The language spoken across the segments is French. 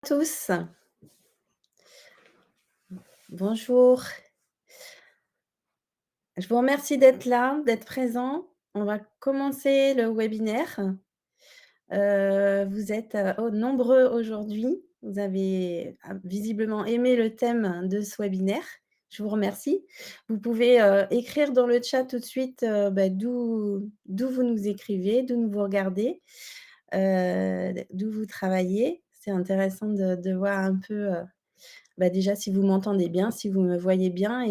Tous, bonjour. Je vous remercie d'être là, d'être présent. On va commencer le webinaire. Vous êtes, nombreux aujourd'hui. Vous avez, visiblement aimé le thème de ce webinaire. Je vous remercie. Vous pouvez, écrire dans le chat tout de suite, d'où vous nous écrivez, d'où vous regardez, d'où vous travaillez. C'est intéressant de voir un peu, déjà si vous m'entendez bien, si vous me voyez bien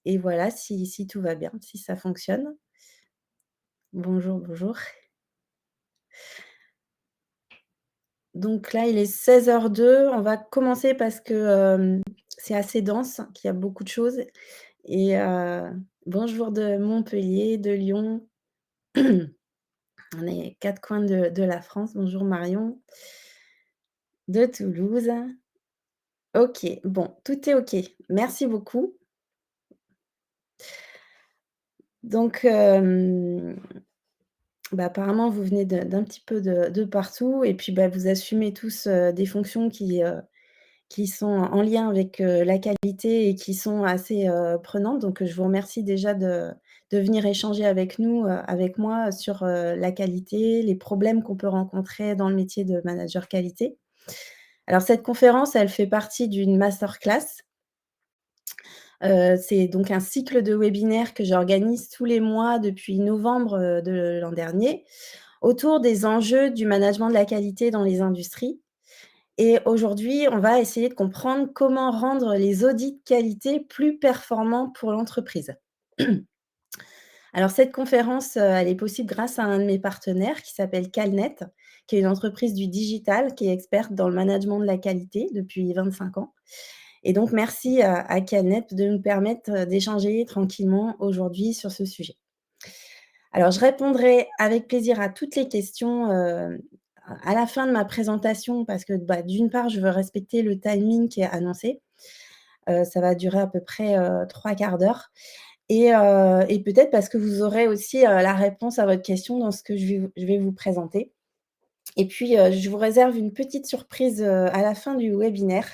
et voilà, si tout va bien, si ça fonctionne. Bonjour, bonjour. Donc là, il est 16h02. On va commencer parce que, c'est assez dense, qu'il y a beaucoup de choses et bonjour de Montpellier, de Lyon. On est 4 coins de la France. Bonjour Marion, de Toulouse. OK, bon, tout est OK. Merci beaucoup. Donc, apparemment, vous venez d'un petit peu de partout et puis, vous assumez tous, des fonctions qui sont en lien avec, la qualité et qui sont assez, prenantes. Donc, je vous remercie déjà de venir échanger avec nous, avec moi sur, la qualité, les problèmes qu'on peut rencontrer dans le métier de manager qualité. Alors cette conférence, elle fait partie d'une masterclass. C'est donc un cycle de webinaires que j'organise tous les mois depuis novembre, de l'an dernier, autour des enjeux du management de la qualité dans les industries. Et aujourd'hui, on va essayer de comprendre comment rendre les audits qualité plus performants pour l'entreprise. Alors cette conférence, elle est possible grâce à un de mes partenaires qui s'appelle Calnet, qui est une entreprise du digital, qui est experte dans le management de la qualité depuis 25 ans. Et donc merci à Calnet de nous permettre, d'échanger tranquillement aujourd'hui sur ce sujet. Alors je répondrai avec plaisir à toutes les questions, à la fin de ma présentation parce que, d'une part, je veux respecter le timing qui est annoncé. Ça va durer à peu près, 3/4 d'heure et peut-être parce que vous aurez aussi, la réponse à votre question dans ce que je vais vous présenter. Et puis, je vous réserve une petite surprise, à la fin du webinaire.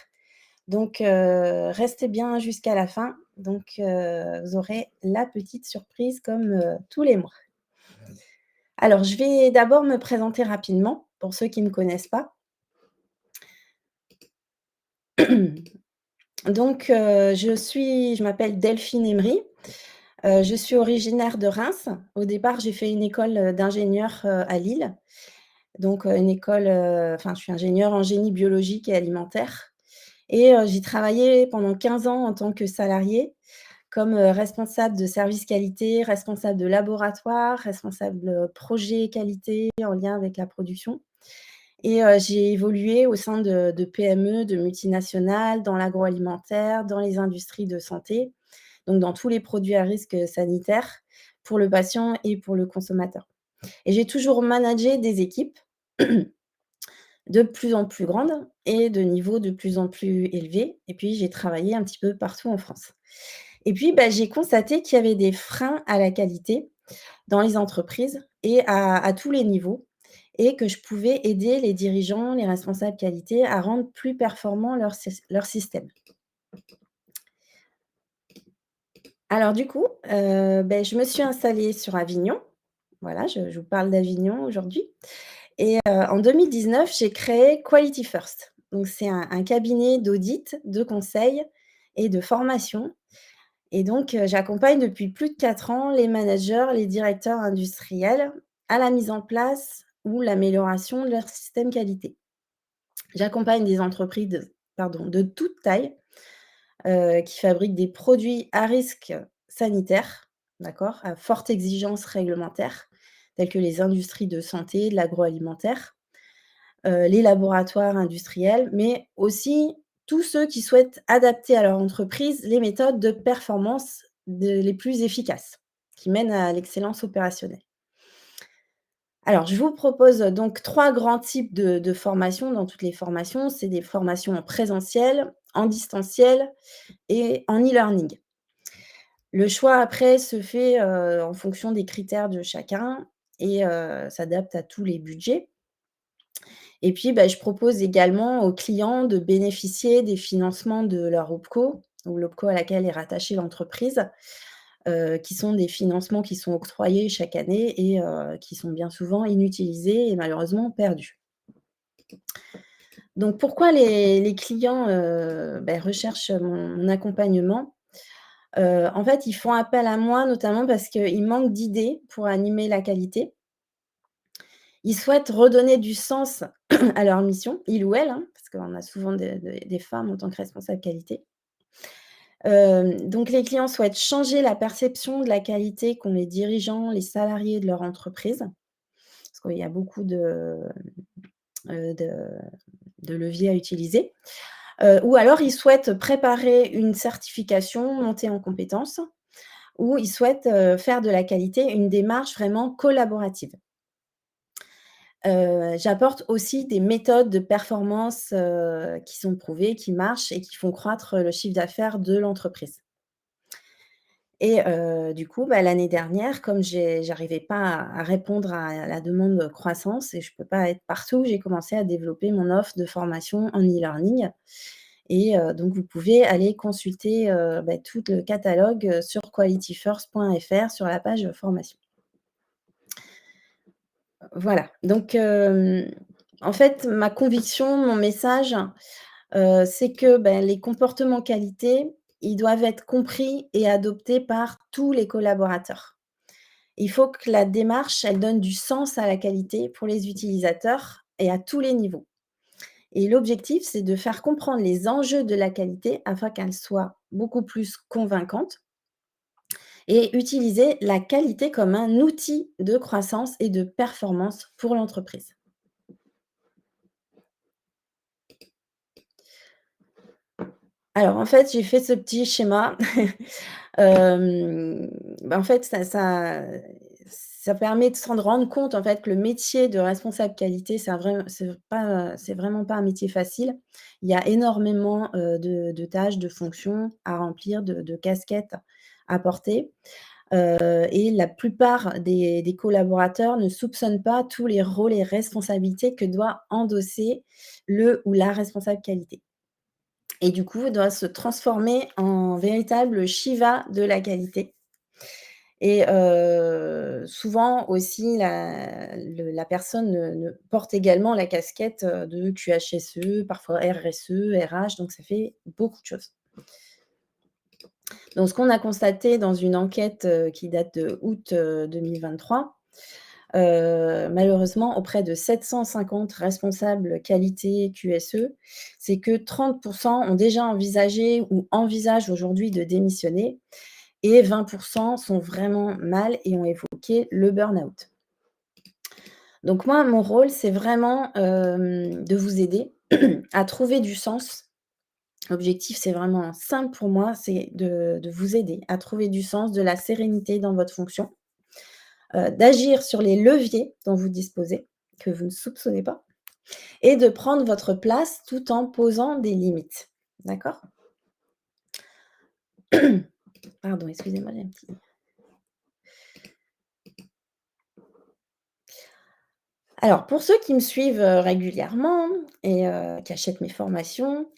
Donc, restez bien jusqu'à la fin. Donc, vous aurez la petite surprise comme, tous les mois. Alors, je vais d'abord me présenter rapidement pour ceux qui ne me connaissent pas. Donc, je m'appelle Delphine Emery. Je suis originaire de Reims. Au départ, j'ai fait une école, d'ingénieur, à Lille. Donc, une école, je suis ingénieure en génie biologique et alimentaire et j'ai travaillé pendant 15 ans en tant que salariée comme, responsable de service qualité, responsable de laboratoire, responsable, projet qualité en lien avec la production et j'ai évolué au sein de PME, de multinationales, dans l'agroalimentaire, dans les industries de santé, donc dans tous les produits à risque, sanitaire pour le patient et pour le consommateur et j'ai toujours managé des équipes de plus en plus grandes et de niveau de plus en plus élevé et puis j'ai travaillé un petit peu partout en France et puis, j'ai constaté qu'il y avait des freins à la qualité dans les entreprises et à tous les niveaux et que je pouvais aider les dirigeants, les responsables qualité à rendre plus performant leur système. Alors du coup, je me suis installée sur Avignon. Voilà, je vous parle d'Avignon aujourd'hui et en 2019, j'ai créé Quality First. Donc c'est un cabinet d'audit, de conseil et de formation et donc j'accompagne depuis plus de 4 ans les managers, les directeurs industriels à la mise en place ou l'amélioration de leur système qualité. J'accompagne des entreprises de toute taille, qui fabriquent des produits à risque sanitaire, d'accord? À forte exigence réglementaire, telles que les industries de santé, de l'agroalimentaire, les laboratoires industriels, mais aussi tous ceux qui souhaitent adapter à leur entreprise les méthodes de performance les plus efficaces, qui mènent à l'excellence opérationnelle. Alors, je vous propose donc 3 grands types de formations dans toutes les formations. C'est des formations en présentiel, en distanciel et en e-learning. Le choix après se fait, en fonction des critères de chacun et s'adapte à tous les budgets. Et puis, bah, je propose également aux clients de bénéficier des financements de leur OPCO ou l'OPCO à laquelle est rattachée l'entreprise, qui sont des financements qui sont octroyés chaque année et qui sont bien souvent inutilisés et malheureusement perdus. Donc pourquoi les clients, recherchent mon accompagnement? En fait, ils font appel à moi notamment parce qu'ils manquent d'idées pour animer la qualité. Ils souhaitent redonner du sens à leur mission, ils ou elles, hein, parce qu'on a souvent des femmes en tant que responsables qualité. Donc les clients souhaitent changer la perception de la qualité qu'ont les dirigeants, les salariés de leur entreprise, parce qu'il y a beaucoup heu, de de leviers à utiliser. Ou alors ils souhaitent préparer une certification, monter en compétences, ou ils souhaitent, faire de la qualité une démarche vraiment collaborative. J'apporte aussi des méthodes de performance, qui sont prouvées, qui marchent et qui font croître le chiffre d'affaires de l'entreprise. Et du coup, bah, l'année dernière, comme j'arrivais pas à répondre à la demande de croissance et je peux pas être partout, j'ai commencé à développer mon offre de formation en e-learning et donc vous pouvez aller consulter, tout le catalogue, sur qualityfirst.fr sur la page formation. Voilà, donc en fait, ma conviction, mon message, c'est que, les comportements qualité, ils doivent être compris et adoptés par tous les collaborateurs. Il faut que la démarche, elle donne du sens à la qualité pour les utilisateurs et à tous les niveaux. Et l'objectif, c'est de faire comprendre les enjeux de la qualité afin qu'elle soit beaucoup plus convaincante et utiliser la qualité comme un outil de croissance et de performance pour l'entreprise. Alors en fait, j'ai fait ce petit schéma. Hem, en fait, ça permet de s'en rendre compte, en fait, que le métier de responsable qualité, c'est vraiment pas un métier facile. Il y a énormément, de tâches, de fonctions à remplir, de casquettes à porter, et la plupart des collaborateurs ne soupçonnent pas tous les rôles et responsabilités que doit endosser le ou la responsable qualité. Et du coup, doit se transformer en véritable Shiva de la qualité et souvent aussi la personne porte également la casquette, de QHSE, parfois RSE, RH, donc ça fait beaucoup de choses. Donc ce qu'on a constaté dans une enquête, qui date de août, 2023, malheureusement auprès de 750 responsables qualité QSE, c'est que 30 ont déjà envisagé ou envisagent aujourd'hui de démissionner et 20 sont vraiment mal et ont évoqué le burn-out. Donc moi, mon rôle, c'est vraiment, de vous aider à trouver du sens. L'objectif, c'est vraiment simple pour moi, c'est de vous aider à trouver du sens, de la sérénité dans votre fonction, d'agir sur les leviers dont vous disposez, que vous ne soupçonnez pas et de prendre votre place tout en posant des limites. D'accord? Pardon, excusez-moi, j'ai un petit. Alors pour ceux qui me suivent, régulièrement et qui achètent mes formations,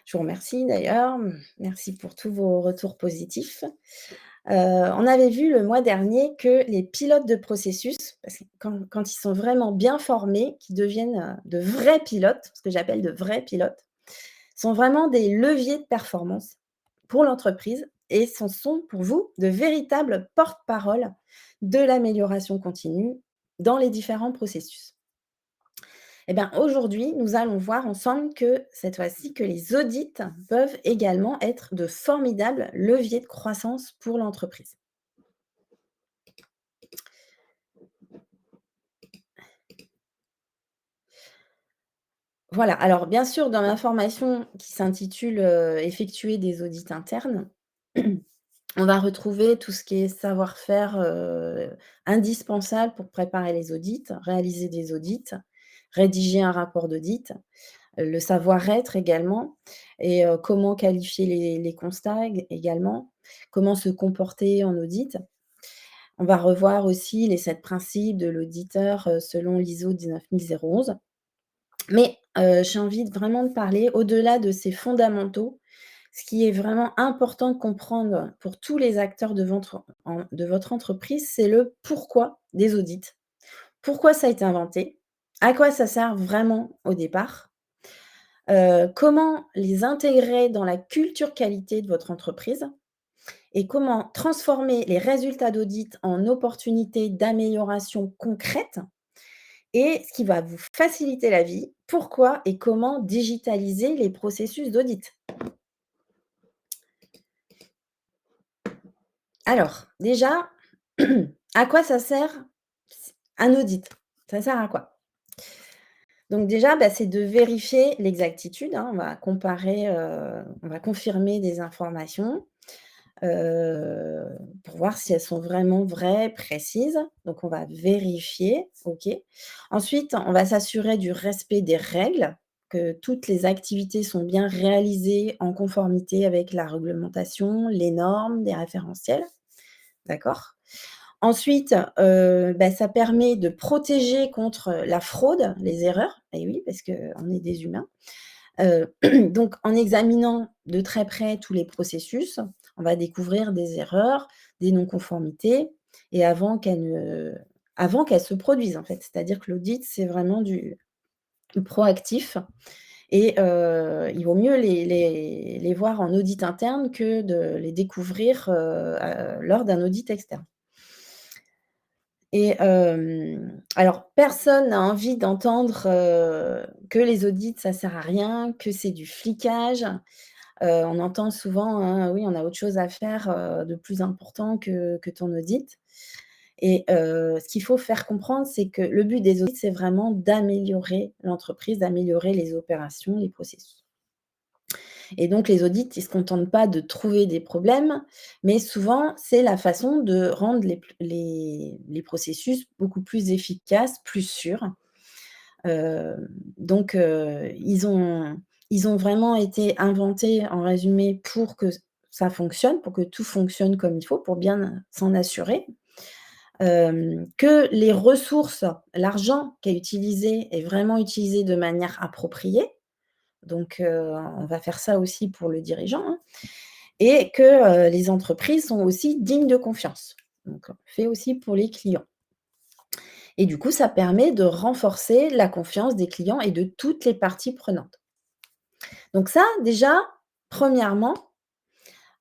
je vous remercie d'ailleurs, merci pour tous vos retours positifs. On avait vu le mois dernier que les pilotes de processus, parce que quand ils sont vraiment bien formés, qu'ils deviennent, de vrais pilotes, ce que j'appelle de vrais pilotes, sont vraiment des leviers de performance pour l'entreprise et ce sont pour vous de véritables porte-parole de l'amélioration continue dans les différents processus. Eh bien, aujourd'hui, nous allons voir ensemble que cette fois-ci, que les audits peuvent également être de formidables leviers de croissance pour l'entreprise. Voilà, alors bien sûr, dans ma formation qui s'intitule, «Effectuer des audits internes», on va retrouver tout ce qui est savoir-faire, indispensable pour préparer les audits, réaliser des audits, rédiger un rapport d'audit, le savoir-être également et comment qualifier les constats également, comment se comporter en audit. On va revoir aussi les 7 principes de l'auditeur, selon l'ISO 19011. Mais, j'ai envie vraiment de parler au-delà de ces fondamentaux. Ce qui est vraiment important de comprendre pour tous les acteurs de votre entreprise, c'est le pourquoi des audits. Pourquoi ça a été inventé? À quoi ça sert vraiment au départ? Comment les intégrer dans la culture qualité de votre entreprise? Et comment transformer les résultats d'audit en opportunités d'amélioration concrètes? Et ce qui va vous faciliter la vie, pourquoi et comment digitaliser les processus d'audit? Alors, déjà, à quoi ça sert un audit? Ça sert à quoi? Donc déjà, bah, c'est de vérifier l'exactitude, hein. On va comparer, on va confirmer des informations, heu, pour voir si elles sont vraiment vraies, précises. Donc on va vérifier, OK. Ensuite, on va s'assurer du respect des règles, que toutes les activités sont bien réalisées en conformité avec la réglementation, les normes, les référentiels. D'accord? Ensuite, bah, ça permet de protéger contre la fraude, les erreurs. Et oui, parce qu'on est des humains. Donc en examinant de très près tous les processus, on va découvrir des erreurs, des non-conformités et avant qu'elles se produisent, en fait. C'est-à-dire que l'audit, c'est vraiment du proactif et il vaut mieux les voir en audit interne que de les découvrir, lors d'un audit externe. Et alors personne n'a envie d'entendre, que les audits ça sert à rien, que c'est du flicage. On entend souvent, hein: «Oui, on a autre chose à faire, de plus important que ton audit». Et ce qu'il faut faire comprendre, c'est que le but des audits, c'est vraiment d'améliorer l'entreprise, d'améliorer les opérations, les processus. Et donc les audits, ils ne se contentent pas de trouver des problèmes, mais souvent, c'est la façon de rendre les processus beaucoup plus efficaces, plus sûrs. Donc ils ont vraiment été inventés, en résumé, pour que ça fonctionne, pour que tout fonctionne comme il faut, pour bien s'en assurer. Que les ressources, l'argent qui est utilisé est vraiment utilisé de manière appropriée. Donc on va faire ça aussi pour le dirigeant, hein, et que, les entreprises sont aussi dignes de confiance. Donc on le fait aussi pour les clients et du coup, ça permet de renforcer la confiance des clients et de toutes les parties prenantes. Donc ça, déjà, premièrement,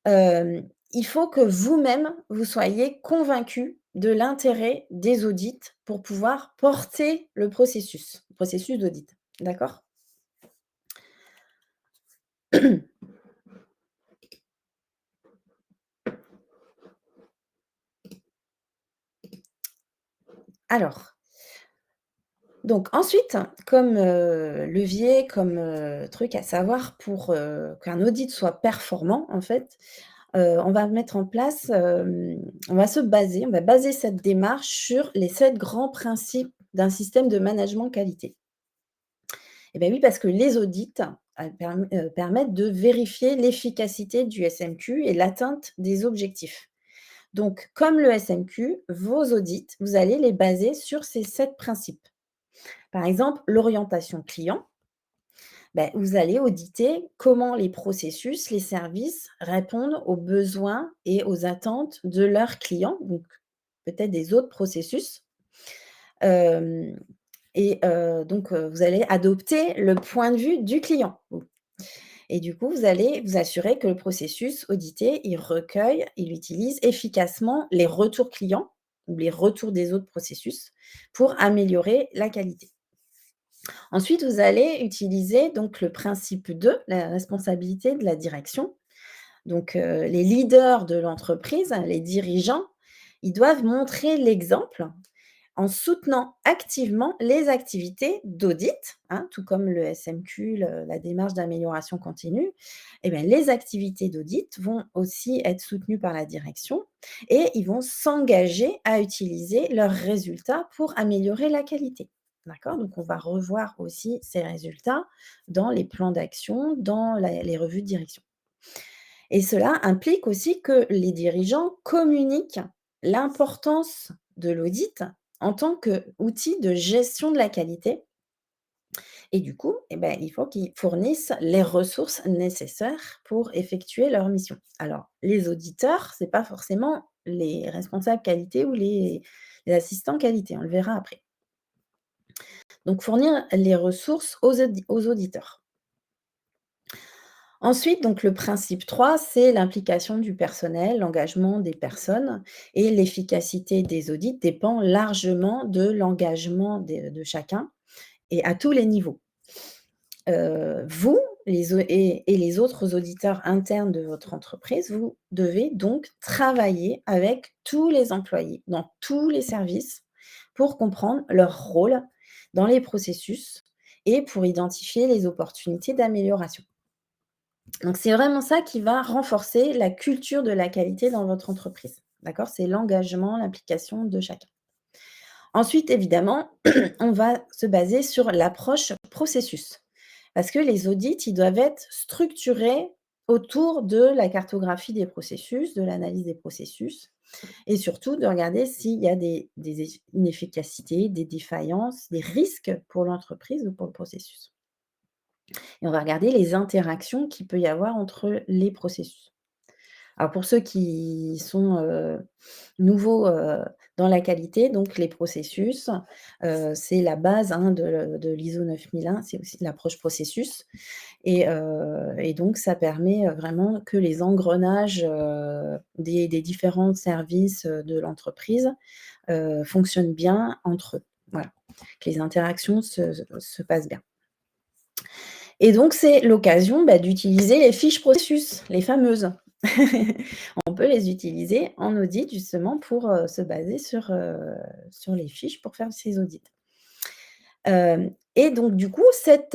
il faut que vous-même, vous soyez convaincu de l'intérêt des audits pour pouvoir porter le processus d'audit. D'accord? Alors, donc ensuite, comme, levier, comme, truc à savoir pour, qu'un audit soit performant, en fait, on va mettre en place, on va baser cette démarche sur les 7 grands principes d'un système de management qualité. Et beh, oui, parce que les audits, permettent de vérifier l'efficacité du SMQ et l'atteinte des objectifs. Donc comme le SMQ, vos audits, vous allez les baser sur ces 7 principes. Par exemple, l'orientation client, bah, vous allez auditer comment les processus, les services répondent aux besoins et aux attentes de leurs clients, donc peut-être des autres processus. Hem donc vous allez adopter le point de vue du client. Et du coup, vous allez vous assurer que le processus audité, il recueille, il utilise efficacement les retours clients ou les retours des autres processus pour améliorer la qualité. Ensuite, vous allez utiliser donc le principe 2, la responsabilité de la direction. Donc, les leaders de l'entreprise, les dirigeants, ils doivent montrer l'exemple en soutenant activement les activités d'audit, hein, tout comme le SMQ, la démarche d'amélioration continue. Et bien, les activités d'audit vont aussi être soutenues par la direction et ils vont s'engager à utiliser leurs résultats pour améliorer la qualité. D'accord? Donc, on va revoir aussi ces résultats dans les plans d'action, dans les revues de direction. Et cela implique aussi que les dirigeants communiquent l'importance de l'audit en tant qu'outil de gestion de la qualité et du coup, eh ben, il faut qu'ils fournissent les ressources nécessaires pour effectuer leur mission. Alors, les auditeurs, c'est pas forcément les responsables qualité ou les assistants qualité, on le verra après. Donc fournir les ressources aux auditeurs. Ensuite, donc le principe 3, c'est l'implication du personnel, l'engagement des personnes et l'efficacité des audits dépend largement de l'engagement de chacun et à tous les niveaux. Vous, et les autres auditeurs internes de votre entreprise, vous devez donc travailler avec tous les employés dans tous les services pour comprendre leur rôle dans les processus et pour identifier les opportunités d'amélioration. Donc c'est vraiment ça qui va renforcer la culture de la qualité dans votre entreprise. D'accord? C'est l'engagement, l'implication de chacun. Ensuite, évidemment, on va se baser sur l'approche processus. Parce que les audits, ils doivent être structurés autour de la cartographie des processus, de l'analyse des processus et surtout de regarder s'il y a des inefficacités, des défaillances, des risques pour l'entreprise ou pour le processus. Et on va regarder les interactions qu'il peut y avoir entre les processus. Alors pour ceux qui sont, nouveaux, dans la qualité, donc les processus, c'est la base, hein, de l'ISO 9001, c'est aussi l'approche processus et donc ça permet, vraiment que les engrenages, des différents services, de l'entreprise, fonctionnent bien entre eux. Voilà, que les interactions se passent bien. Et donc, c'est l'occasion, bah, d'utiliser les fiches processus, les fameuses. On peut les utiliser en audit justement pour, se baser sur les fiches pour faire ces audits. Et donc du coup, cette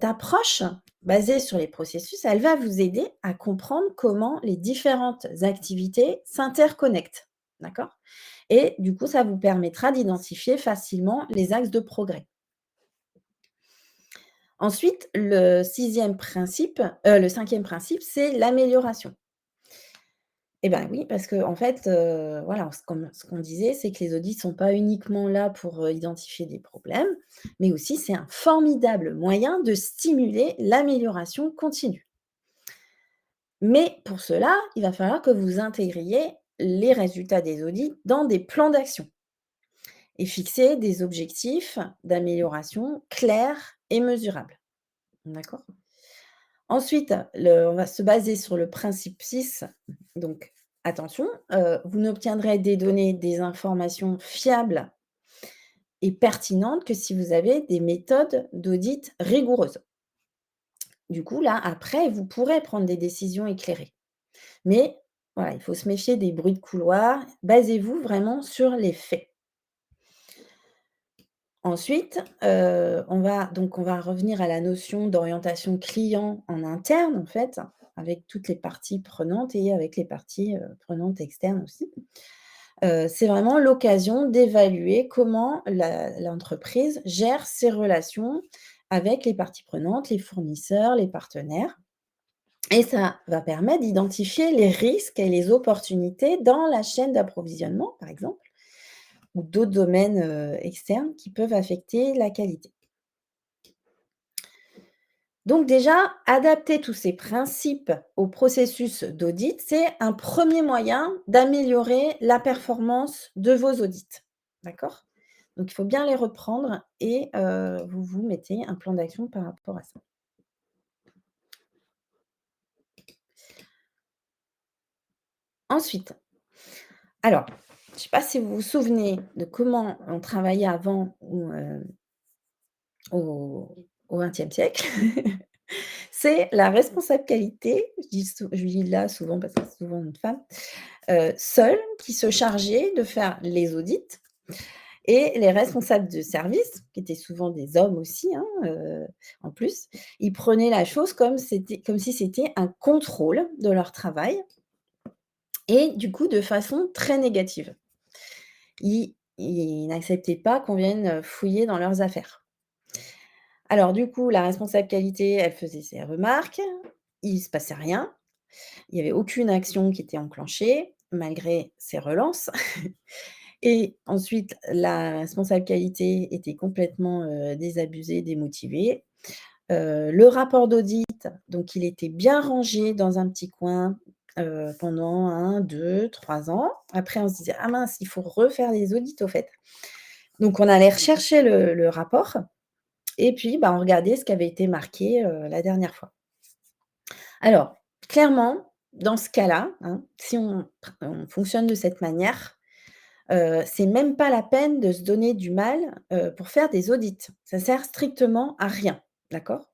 approche basée sur les processus, elle va vous aider à comprendre comment les différentes activités s'interconnectent. D'accord? Et du coup, ça vous permettra d'identifier facilement les axes de progrès. Ensuite, le 5e principe, c'est l'amélioration. Eh ben oui, parce qu'en fait, voilà, comme ce qu'on disait, c'est que les audits ne sont pas uniquement là pour, identifier des problèmes, mais aussi c'est un formidable moyen de stimuler l'amélioration continue. Mais pour cela, il va falloir que vous intégriez les résultats des audits dans des plans d'action et fixer des objectifs d'amélioration clairs et mesurables. D'accord? Ensuite, on va se baser sur le principe 6. Donc attention, vous n'obtiendrez des données, des informations fiables et pertinentes que si vous avez des méthodes d'audit rigoureuses. Du coup, là, après, vous pourrez prendre des décisions éclairées. Mais voilà, il faut se méfier des bruits de couloir. Basez-vous vraiment sur les faits. Ensuite, on va revenir à la notion d'orientation client en interne, en fait, avec toutes les parties prenantes et avec les parties, prenantes externes aussi. C'est vraiment l'occasion d'évaluer comment l'entreprise gère ses relations avec les parties prenantes, les fournisseurs, les partenaires et ça va permettre d'identifier les risques et les opportunités dans la chaîne d'approvisionnement, par exemple, ou d'autres domaines, externes qui peuvent affecter la qualité. Donc déjà, adapter tous ces principes au processus d'audit, c'est un premier moyen d'améliorer la performance de vos audits. D'accord? Donc il faut bien les reprendre et vous vous mettez un plan d'action par rapport à ça. Ensuite, alors, je ne sais pas si vous vous souvenez de comment on travaillait avant ou au XXe siècle. C'est la responsable qualité, je dis là souvent parce que c'est souvent une femme, seule qui se chargeait de faire les audits et les responsables de service, qui étaient souvent des hommes aussi, hein, en plus, ils prenaient la chose comme si c'était un contrôle de leur travail et du coup de façon très négative. Ils n'acceptaient pas qu'on vienne, fouiller dans leurs affaires. Alors du coup, la responsable qualité, elle faisait ses remarques, il se passait rien. Il n'y avait aucune action qui était enclenchée malgré ces relances et ensuite la responsable qualité était complètement, désabusée, démotivée Le rapport d'audit, donc il était bien rangé dans un petit coin, pendant 1, 2, 3 ans. Après on se disait: «Ah mince, il faut refaire les audits au fait». Donc on allait rechercher le rapport et puis, bah, on regardait ce qui avait été marqué, la dernière fois. Alors, clairement, dans ce cas-là, hein, si on fonctionne de cette manière, c'est même pas la peine de se donner du mal, pour faire des audits. Ça sert strictement à rien, d'accord?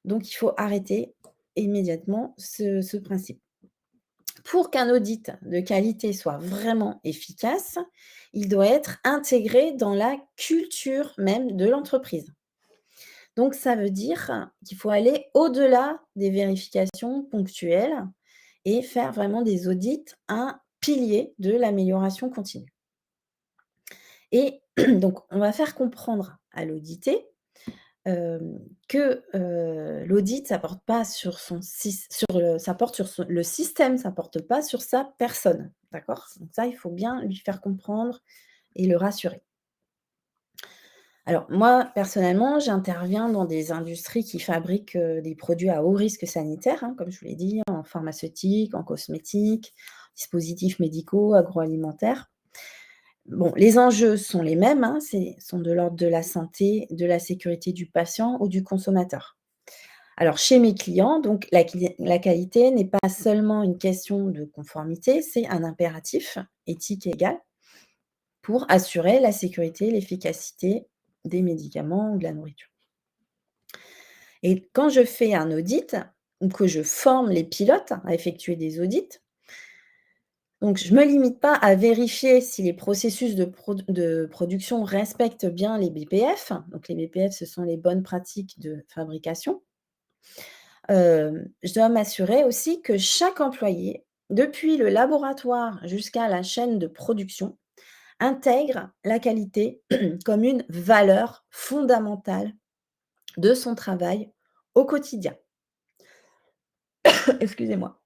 Donc il faut arrêter immédiatement ce principe. Pour qu'un audit de qualité soit vraiment efficace, il doit être intégré dans la culture même de l'entreprise. Donc ça veut dire qu'il faut aller au-delà des vérifications ponctuelles et faire vraiment des audits un pilier de l'amélioration continue. Et donc on va faire comprendre à l'audité, que, l'audit, ça porte pas sur son sys sur le ça porte sur son le système, ça porte pas sur sa personne, d'accord? Donc ça, il faut bien lui faire comprendre et le rassurer. Alors moi, personnellement, j'interviens dans des industries qui fabriquent, des produits à haut risque sanitaire, hein, comme je vous l'ai dit, en pharmaceutique, en cosmétique, dispositifs médicaux, agroalimentaires. Bon, les enjeux sont les mêmes, hein, sont de l'ordre de la santé, de la sécurité du patient ou du consommateur. Alors chez mes clients, donc la qualité n'est pas seulement une question de conformité, c'est un impératif éthique égal pour assurer la sécurité, l'efficacité des médicaments ou de la nourriture. Et quand je fais un audit ou que je forme les pilotes à effectuer des audits, donc je ne me limite pas à vérifier si les processus de production respectent bien les BPF. Donc les BPF, ce sont les bonnes pratiques de fabrication. Je dois m'assurer aussi que chaque employé, depuis le laboratoire jusqu'à la chaîne de production, intègre la qualité comme une valeur fondamentale de son travail au quotidien. Excusez-moi,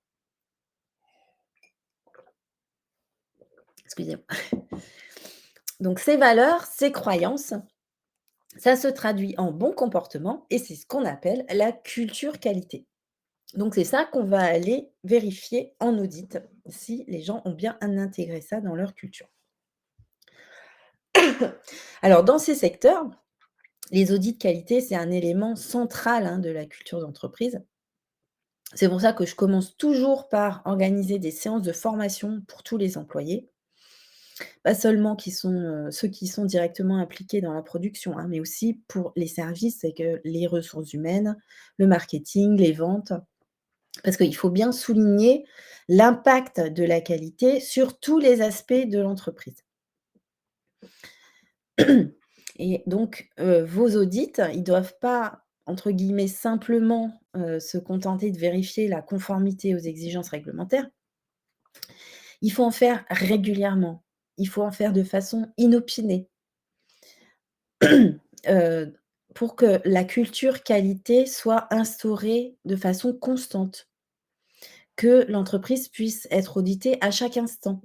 excusez-moi. Donc ces valeurs, ces croyances, ça se traduit en bon comportement et c'est ce qu'on appelle la culture qualité. Donc c'est ça qu'on va aller vérifier en audit, si les gens ont bien intégré ça dans leur culture. Alors dans ces secteurs, les audits de qualité, c'est un élément central, hein, de la culture d'entreprise. C'est pour ça que je commence toujours par organiser des séances de formation pour tous les employés, pas seulement ceux qui sont directement impliqués dans la production, hein, mais aussi pour les services, c'est que les ressources humaines, le marketing, les ventes. Parce qu'il faut bien souligner l'impact de la qualité sur tous les aspects de l'entreprise. Et donc, vos audits, ils doivent pas, entre guillemets, «simplement», se contenter de vérifier la conformité aux exigences réglementaires. Il faut en faire régulièrement. Il faut en faire de façon inopinée, heu, pour que la culture qualité soit instaurée de façon constante, que l'entreprise puisse être auditée à chaque instant.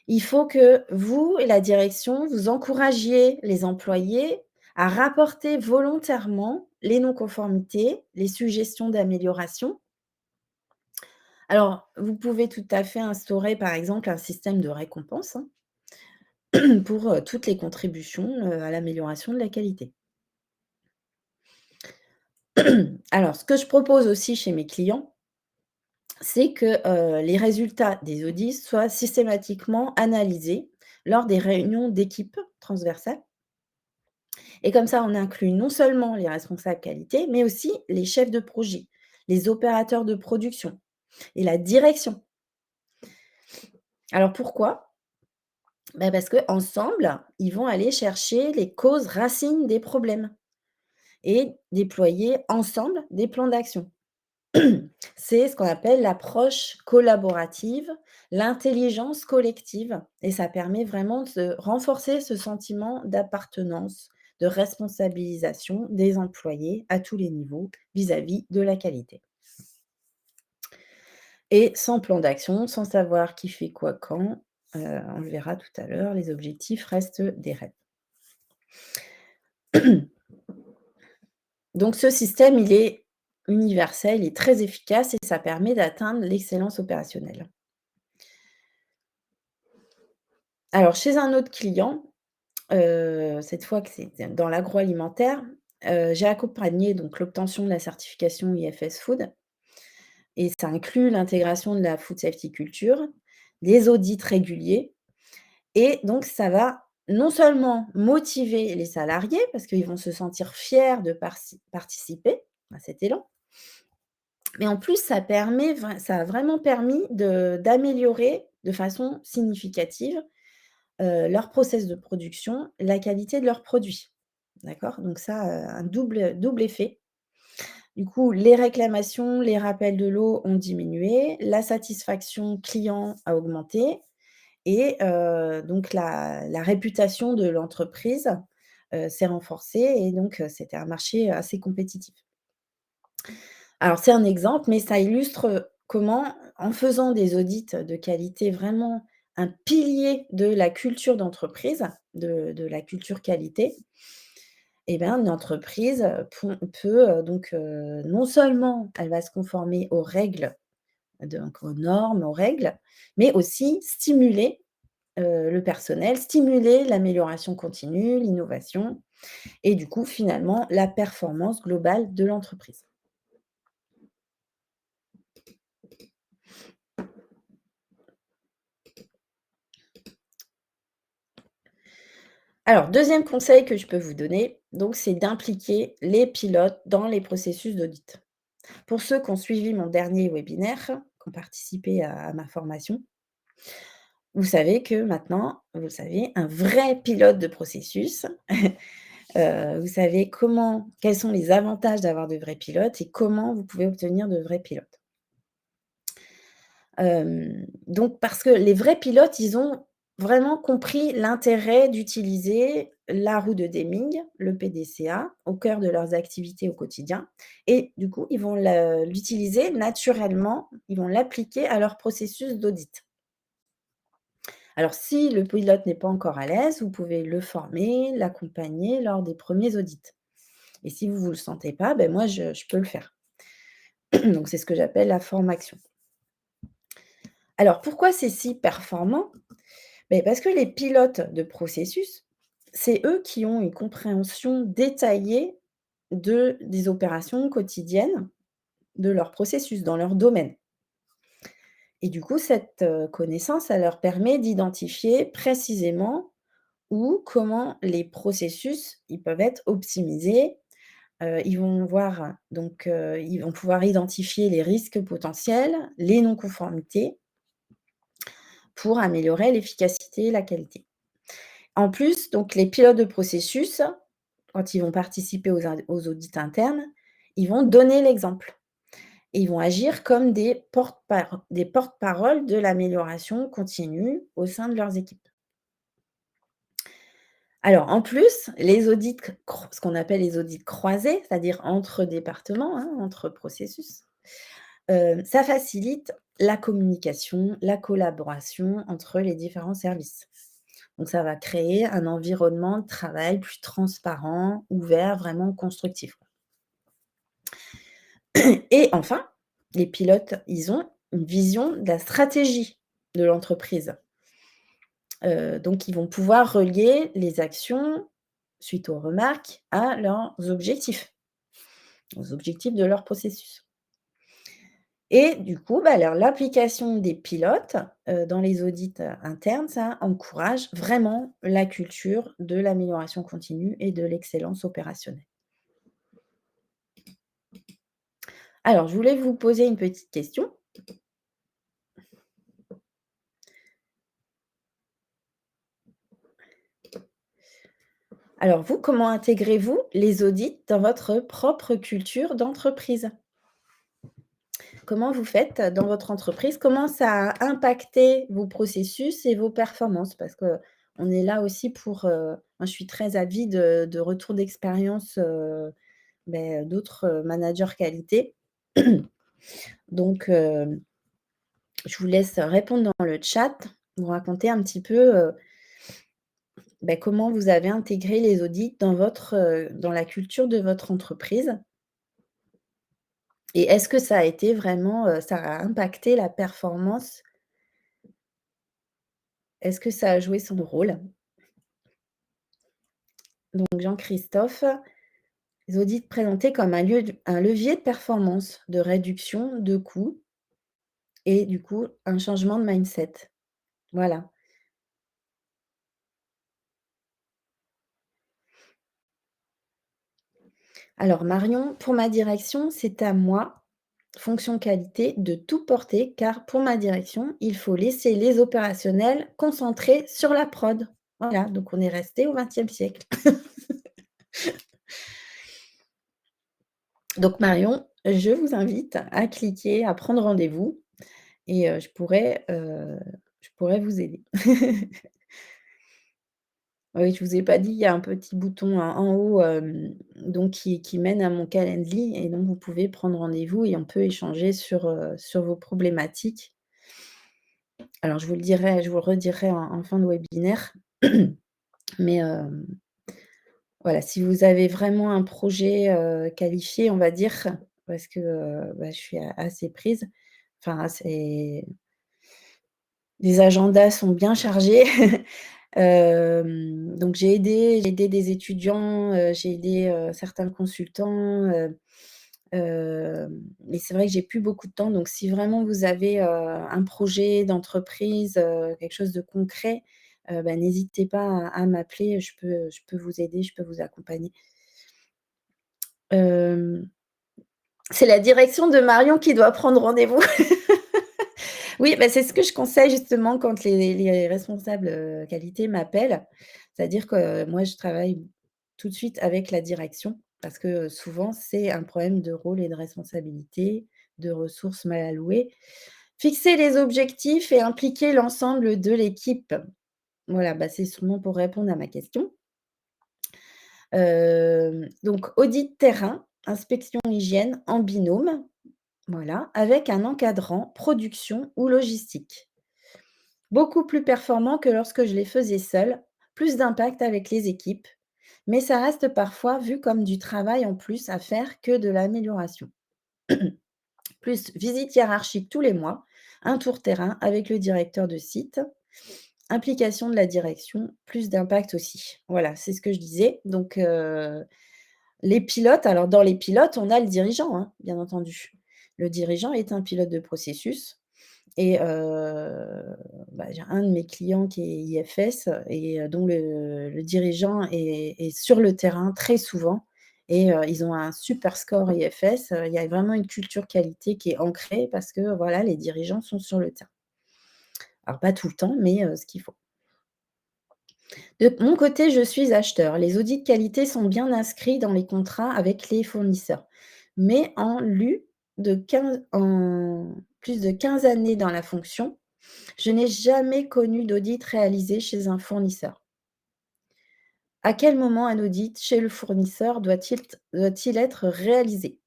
Il faut que vous et la direction, vous encouragiez les employés à rapporter volontairement les non-conformités, les suggestions d'amélioration. Alors, vous pouvez tout à fait instaurer, par exemple, un système de récompense, hein, pour, toutes les contributions, à l'amélioration de la qualité. Alors, ce que je propose aussi chez mes clients, c'est que, les résultats des audits soient systématiquement analysés lors des réunions d'équipe transversales. Et comme ça, on inclut non seulement les responsables qualité, mais aussi les chefs de projet, les opérateurs de production et la direction. Alors pourquoi? Bah, parce qu'ensemble, ils vont aller chercher les causes racines des problèmes et déployer ensemble des plans d'action. C'est ce qu'on appelle l'approche collaborative, l'intelligence collective et ça permet vraiment de renforcer ce sentiment d'appartenance, de responsabilisation des employés à tous les niveaux vis-à-vis de la qualité. Et sans plan d'action, sans savoir qui fait quoi quand, on le verra tout à l'heure, les objectifs restent des rêves. Donc ce système, il est universel, il est très efficace et ça permet d'atteindre l'excellence opérationnelle. Alors chez un autre client, cette fois que c'est dans l'agroalimentaire, j'ai accompagné donc l'obtention de la certification IFS Food et ça inclut l'intégration de la Food Safety Culture, des audits réguliers et donc ça va non seulement motiver les salariés parce qu'ils vont se sentir fiers de participer à cet élan, mais en plus ça a vraiment permis d'améliorer de façon significative, leur process de production, la qualité de leurs produits. D'accord? Donc ça, un double effet. Du coup, les réclamations, les rappels de l'eau ont diminué, la satisfaction client a augmenté et donc la réputation de l'entreprise, s'est renforcée et donc c'était un marché assez compétitif. Alors c'est un exemple, mais ça illustre comment, en faisant des audits de qualité vraiment un pilier de la culture d'entreprise, de la culture qualité, et bien une entreprise, peut, donc non seulement elle va se conformer aux règles, donc aux normes, aux règles, mais aussi stimuler, le personnel, stimuler l'amélioration continue, l'innovation et du coup finalement la performance globale de l'entreprise. Alors, deuxième conseil que je peux vous donner, donc, c'est d'impliquer les pilotes dans les processus d'audit. Pour ceux qui ont suivi mon dernier webinaire, qui ont participé à ma formation, vous savez que maintenant, vous savez, un vrai pilote de processus, vous savez quels sont les avantages d'avoir de vrais pilotes et comment vous pouvez obtenir de vrais pilotes. Donc parce que les vrais pilotes, ils ont vraiment compris l'intérêt d'utiliser la roue de Deming, le PDCA, au cœur de leurs activités au quotidien et du coup, ils vont l'utiliser naturellement, ils vont l'appliquer à leur processus d'audit. Alors si le pilote n'est pas encore à l'aise, vous pouvez le former, l'accompagner lors des premiers audits et si vous ne le sentez pas, ben moi je peux le faire. Donc c'est ce que j'appelle la formation. Alors pourquoi c'est si performant? Beh, parce que les pilotes de processus, c'est eux qui ont une compréhension détaillée des opérations quotidiennes de leur processus, dans leur domaine. Et du coup, cette, connaissance, elle leur permet d'identifier précisément où, comment les processus, ils peuvent être optimisés. Ils vont voir donc, ils vont pouvoir identifier les risques potentiels, les non-conformités pour améliorer l'efficacité et la qualité. En plus, donc les pilotes de processus, quand ils vont participer aux audits internes, ils vont donner l'exemple et ils vont agir comme des porte-parole de l'amélioration continue au sein de leurs équipes. Alors en plus, les audits ce qu'on appelle les audits croisés, c'est-à-dire entre départements, hein, entre processus, ça facilite la communication, la collaboration entre les différents services. Donc ça va créer un environnement de travail plus transparent, ouvert, vraiment constructif. Et enfin, les pilotes, ils ont une vision de la stratégie de l'entreprise. Donc ils vont pouvoir relier les actions, suite aux remarques, à leurs objectifs, aux objectifs de leur processus. Et du coup, bah, alors l'application des pilotes, dans les audits, internes, ça encourage vraiment la culture de l'amélioration continue et de l'excellence opérationnelle. Alors, je voulais vous poser une petite question. Alors vous, comment intégrez-vous les audits dans votre propre culture d'entreprise? Comment vous faites dans votre entreprise? Comment ça a impacté vos processus et vos performances? Parce qu'on est là aussi pour, moi je suis très avide, de retours d'expérience, d'autres, managers qualité. Donc, je vous laisse répondre dans le chat, vous raconter un petit peu, comment vous avez intégré les audits dans dans la culture de votre entreprise? Et est-ce que ça a été vraiment, ça a impacté la performance? Est-ce que ça a joué son rôle? Donc Jean-Christophe, les audits présentés comme un levier de performance, de réduction de coûts et du coup, un changement de mindset. Voilà. Alors Marion, pour ma direction, c'est à moi, fonction qualité, de tout porter car pour ma direction, il faut laisser les opérationnels concentrés sur la prod. Voilà, donc on est resté au XXe siècle. Donc Marion, je vous invite à cliquer, à prendre rendez-vous et je pourrais vous aider. Oui, je vous ai pas dit, il y a un petit bouton en haut, donc qui mène à mon Calendly et donc vous pouvez prendre rendez-vous et on peut échanger sur vos problématiques. Alors je vous le redirai en fin de webinaire, mais voilà, si vous avez vraiment un projet, qualifié, on va dire, parce que, je suis assez prise, enfin assez les agendas sont bien chargés. Donc j'ai aidé des étudiants, j'ai aidé, certains consultants, mais c'est vrai que j'ai plus beaucoup de temps, donc si vraiment vous avez, un projet d'entreprise, quelque chose de concret, n'hésitez pas à m'appeler, je peux vous aider, je peux vous accompagner. Hem, c'est la direction de Marion qui doit prendre rendez-vous. Oui, c'est ce que je conseille justement quand les responsables, qualité m'appellent. C'est-à-dire que moi, je travaille tout de suite avec la direction parce que, souvent, c'est un problème de rôle et de responsabilité, de ressources mal allouées. Fixer les objectifs et impliquer l'ensemble de l'équipe. Voilà, c'est sûrement pour répondre à ma question. Donc audit de terrain, inspection hygiène en binôme, voilà, avec un encadrant production ou logistique. Beaucoup plus performant que lorsque je les faisais seule, plus d'impact avec les équipes, mais ça reste parfois vu comme du travail en plus à faire que de l'amélioration. Plus visite hiérarchique tous les mois, un tour terrain avec le directeur de site, implication de la direction, plus d'impact aussi. Voilà, c'est ce que je disais. Donc, les pilotes, alors dans les pilotes, on a le dirigeant, hein, bien entendu. Le dirigeant est un pilote de processus. Et j'ai un de mes clients qui est IFS et dont le dirigeant est sur le terrain très souvent et ils ont un super score IFS. Il y a vraiment une culture qualité qui est ancrée parce que, voilà, les dirigeants sont sur le terrain. Alors pas tout le temps, mais ce qu'il faut. De mon côté, je suis acheteur. Les audits de qualité sont bien inscrits dans les contrats avec les fournisseurs. Mais en plus de 15 années dans la fonction, je n'ai jamais connu d'audit réalisé chez un fournisseur. À quel moment un audit chez le fournisseur doit-il être réalisé?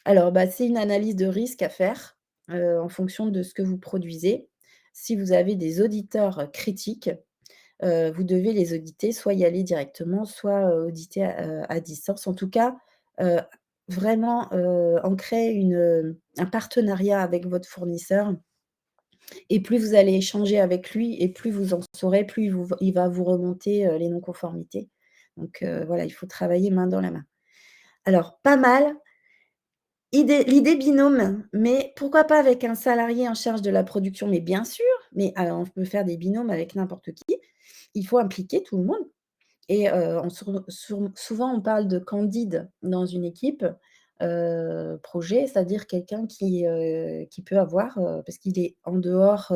Alors, c'est une analyse de risque à faire, en fonction de ce que vous produisez. Si vous avez des auditeurs critiques, vous devez les auditer, soit y aller directement, soit, auditer à distance. En tout cas, heu, vraiment, ancrer un partenariat avec votre fournisseur et plus vous allez échanger avec lui et plus vous en saurez, plus il va vous remonter, les non-conformités. Donc voilà, il faut travailler main dans la main. Alors pas mal, l'idée binôme, mais pourquoi pas avec un salarié en charge de la production? Mais bien sûr, mais on peut faire des binômes avec n'importe qui. Il faut impliquer tout le monde et on souvent on parle de candide dans une équipe, projet, c'est-à-dire quelqu'un qui peut avoir, parce qu'il est en dehors,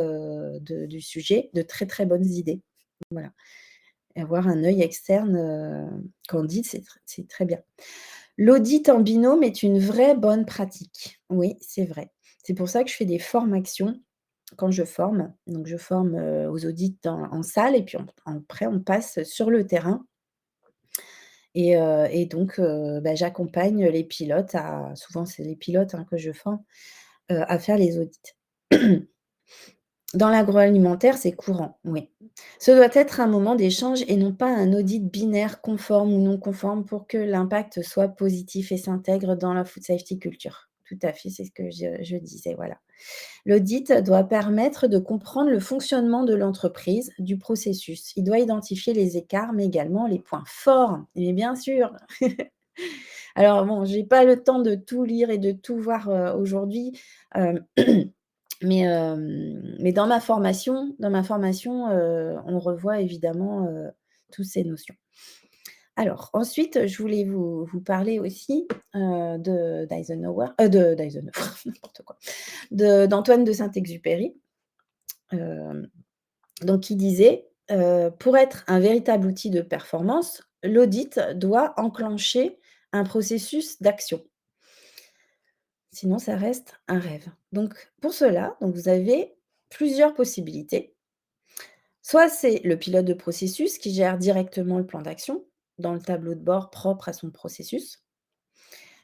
du sujet, de très, très bonnes idées. Voilà et avoir un œil externe, candide, c'est très bien. L'audit en binôme est une vraie bonne pratique. Oui, c'est vrai. C'est pour ça que je fais des formations quand je forme. Donc je forme, aux audits en salle et puis après on passe sur le terrain et donc j'accompagne les pilotes souvent c'est les pilotes, hein, que je forme, à faire les audits. Dans l'agroalimentaire, c'est courant, oui. Ce doit être un moment d'échange et non pas un audit binaire conforme ou non conforme pour que l'impact soit positif et s'intègre dans la food safety culture. Tout à fait, c'est ce que je disais, voilà. L'audit doit permettre de comprendre le fonctionnement de l'entreprise, du processus. Il doit identifier les écarts, mais également les points forts. Mais bien sûr. Alors bon, j'ai pas le temps de tout lire et de tout voir, aujourd'hui, hem, mais dans ma formation, on revoit évidemment, tous ces notions. Alors ensuite, je voulais vous parler aussi, de d'Eisenhower, d'Eisenhower, n'importe quoi, d'Antoine de Saint-Exupéry, hem, donc qui disait, «Pour être un véritable outil de performance, l'audit doit enclencher un processus d'action. Sinon, ça reste un rêve». Donc pour cela, donc vous avez plusieurs possibilités. Soit c'est le pilote de processus qui gère directement le plan d'action dans le tableau de bord propre à son processus.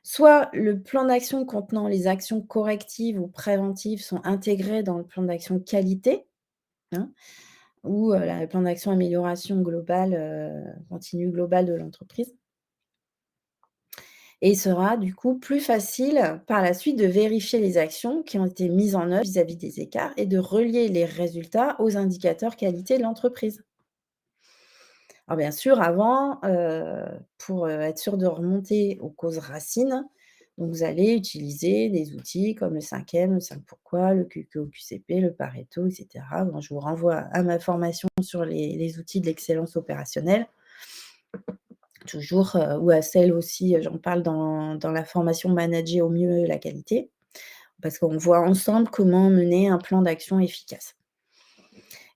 Soit le plan d'action contenant les actions correctives ou préventives sont intégrées dans le plan d'action qualité, hein, ou le plan d'action amélioration globale, continue globale de l'entreprise. Et il sera du coup plus facile par la suite de vérifier les actions qui ont été mises en œuvre vis-à-vis des écarts et de relier les résultats aux indicateurs qualité de l'entreprise. Alors bien sûr, avant, pour, être sûr de remonter aux causes racines, donc vous allez utiliser des outils comme le 5M, le 5 pourquoi, le QQOQCP, le Pareto et cetera. Bon, je vous renvoie à ma formation sur les outils de l'excellence opérationnelle, toujours, ou à celle aussi, j'en parle dans la formation «Manager au mieux la qualité», parce qu'on voit ensemble comment mener un plan d'action efficace.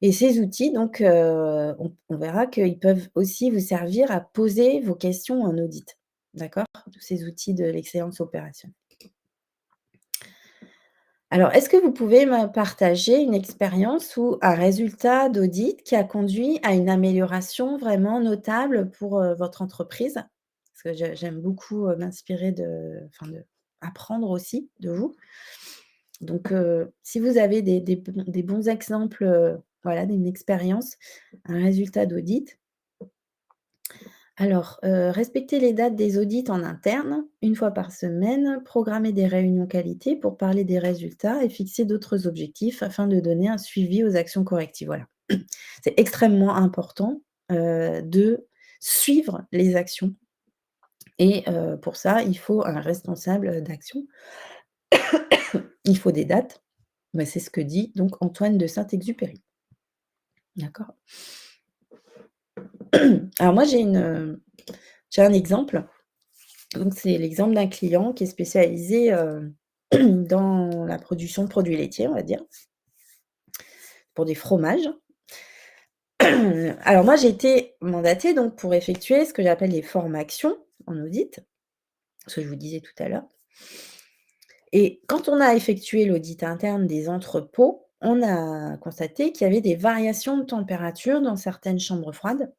Et ces outils donc, on verra qu'ils peuvent aussi vous servir à poser vos questions en audit. D'accord? Tous ces outils de l'excellence opérationnelle. Alors, est-ce que vous pouvez me partager une expérience ou un résultat d'audit qui a conduit à une amélioration vraiment notable pour, votre entreprise? Parce que j'aime beaucoup, m'inspirer de apprendre aussi de vous. Donc, si vous avez des bons exemples, voilà, d'une expérience, un résultat d'audit. Alors, respecter les dates des audits en interne, une fois par semaine, programmer des réunions qualité pour parler des résultats et fixer d'autres objectifs afin de donner un suivi aux actions correctives. Voilà. C'est extrêmement important, de suivre les actions et pour ça, il faut un responsable d'action. Il faut des dates. Bah, c'est ce que dit donc Antoine de Saint-Exupéry. D'accord? Alors moi, j'ai un exemple. Donc c'est l'exemple d'un client qui est spécialisé, dans la production de produits laitiers, on va dire, pour des fromages. Alors moi, j'ai été mandatée donc pour effectuer ce que j'appelle les formations en audit, ce que je vous disais tout à l'heure. Et quand on a effectué l'audit interne des entrepôts, on a constaté qu'il y avait des variations de température dans certaines chambres froides,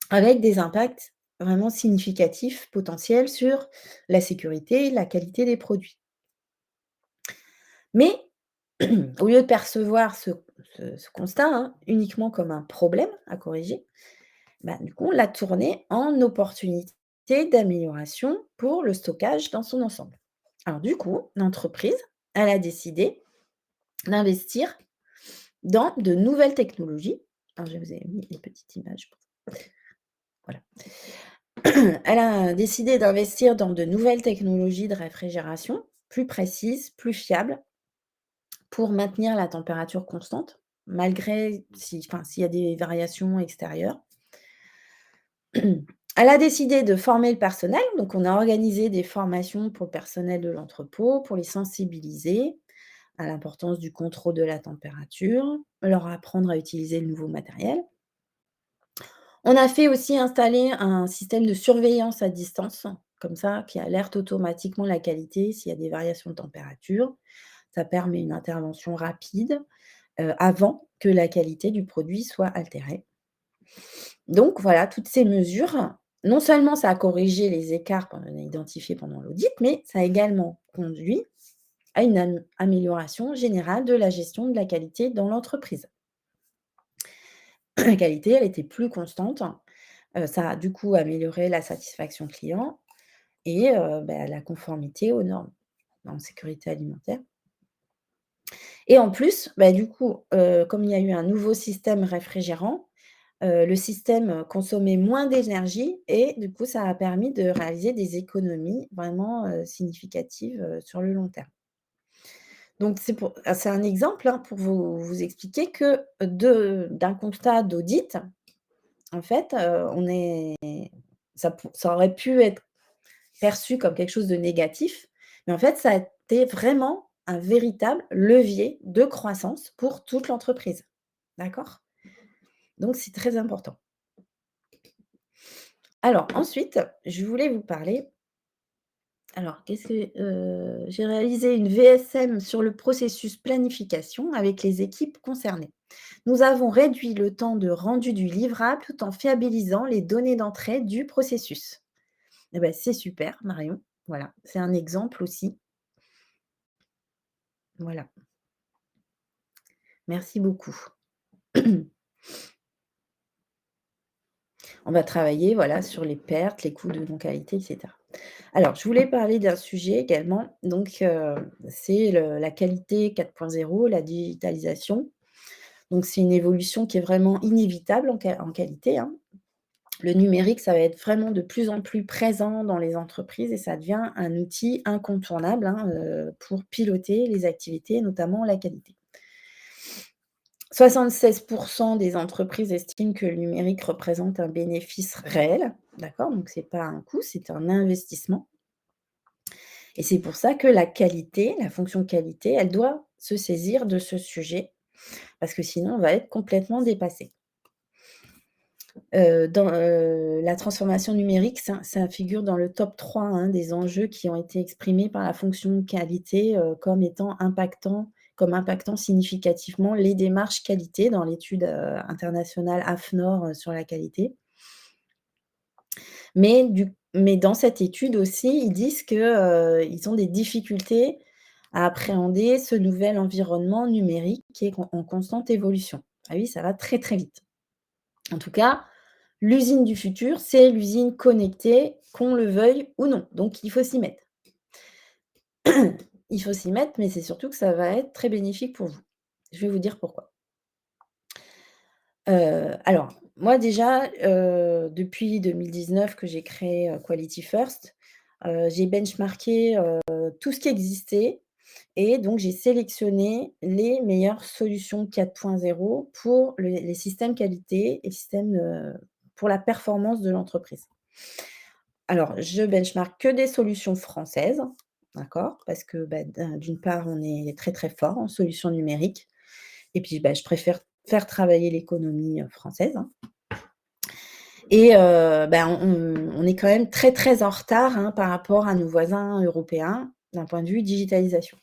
avec des impacts vraiment significatifs, potentiels sur la sécurité et la qualité des produits. Mais au lieu de percevoir ce constat, hein, uniquement comme un problème à corriger, bah, du coup, on l'a tourné en opportunité d'amélioration pour le stockage dans son ensemble. Alors du coup, l'entreprise, elle a décidé d'investir dans de nouvelles technologies. Alors je vous ai mis une petite image pour voilà. Elle a décidé d'investir dans de nouvelles technologies de réfrigération, plus précises, plus fiables, pour maintenir la température constante, malgré s'il y a des variations extérieures. Elle a décidé de former le personnel, donc on a organisé des formations pour le personnel de l'entrepôt, pour les sensibiliser à l'importance du contrôle de la température, leur apprendre à utiliser le nouveau matériel. On a fait aussi installer un système de surveillance à distance, comme ça, qui alerte automatiquement la qualité s'il y a des variations de température. Ça permet une intervention rapide, avant que la qualité du produit soit altérée. Donc voilà, toutes ces mesures, non seulement ça a corrigé les écarts qu'on a identifiés pendant l'audit, mais ça a également conduit à une amélioration générale de la gestion de la qualité dans l'entreprise. La qualité, elle était plus constante. Ça a du coup amélioré la satisfaction client et la conformité aux normes en sécurité alimentaire. Et en plus, du coup, comme il y a eu un nouveau système réfrigérant, le système, consommait moins d'énergie et du coup, ça a permis de réaliser des économies vraiment, significatives, sur le long terme. Donc c'est un exemple, hein, pour vous expliquer que d'un constat d'audit, en fait, on est ça aurait pu être perçu comme quelque chose de négatif, mais en fait, ça a été vraiment un véritable levier de croissance pour toute l'entreprise. D'accord? Donc c'est très important. Alors ensuite, je voulais vous parler qu'est-ce que j'ai réalisé une VSM sur le processus planification avec les équipes concernées. Nous avons réduit le temps de rendu du livrable tout en fiabilisant les données d'entrée du processus. Eh ben, c'est super Marion. Voilà, c'est un exemple aussi. Voilà, merci beaucoup. On va travailler, voilà, sur les pertes, les coûts de non-qualité, et cetera. Alors, je voulais parler d'un sujet également, donc c'est la qualité 4.0, la digitalisation. Donc c'est une évolution qui est vraiment inévitable en qualité, hein. Le numérique, ça va être vraiment de plus en plus présent dans les entreprises et ça devient un outil incontournable, hein, pour piloter les activités, notamment la qualité. 76 des entreprises estiment que le numérique représente un bénéfice réel, d'accord? Donc c'est pas un coût, c'est un investissement et c'est pour ça que la qualité, la fonction qualité, elle doit se saisir de ce sujet parce que sinon on va être complètement dépassé. La transformation numérique, ça figure dans le top 3, hein, des enjeux qui ont été exprimés par la fonction qualité, comme impactant significativement les démarches qualité dans l'étude, internationale AFNOR, sur la qualité. Mais dans cette étude aussi, ils disent que, ils ont des difficultés à appréhender ce nouvel environnement numérique qui est en constante évolution. Ah oui, ça va très, très vite. En tout cas, l'usine du futur, c'est l'usine connectée, qu'on le veuille ou non. Donc il faut s'y mettre. Il faut s'y mettre, mais c'est surtout que ça va être très bénéfique pour vous. Je vais vous dire pourquoi. Alors, moi déjà, depuis 2019 que j'ai créé, Quality First, j'ai benchmarké, tout ce qui existait et donc j'ai sélectionné les meilleures solutions 4.0 pour les systèmes qualité et systèmes, pour la performance de l'entreprise. Alors, je benchmark que des solutions françaises, d'accord? Parce que, d'une part, on est très, très fort en solutions numériques et puis, je préfère faire travailler l'économie, française, hein et on est quand même très, très en retard, hein, par rapport à nos voisins européens, d'un point de vue digitalisation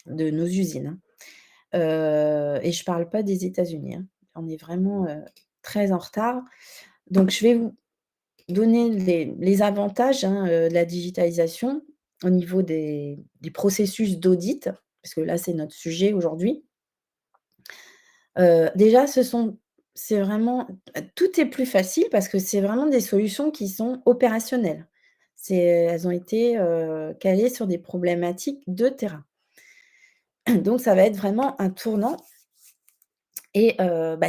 de nos usines, hein. Et je parle pas des États-Unis, hein. On est vraiment, très en retard. Donc je vais vous donner les avantages, hein, de la digitalisation au niveau des processus d'audit, parce que là, c'est notre sujet aujourd'hui. Déjà, c'est vraiment tout est plus facile parce que c'est vraiment des solutions qui sont opérationnelles. Elles ont été, calées sur des problématiques de terrain. Donc ça va être vraiment un tournant et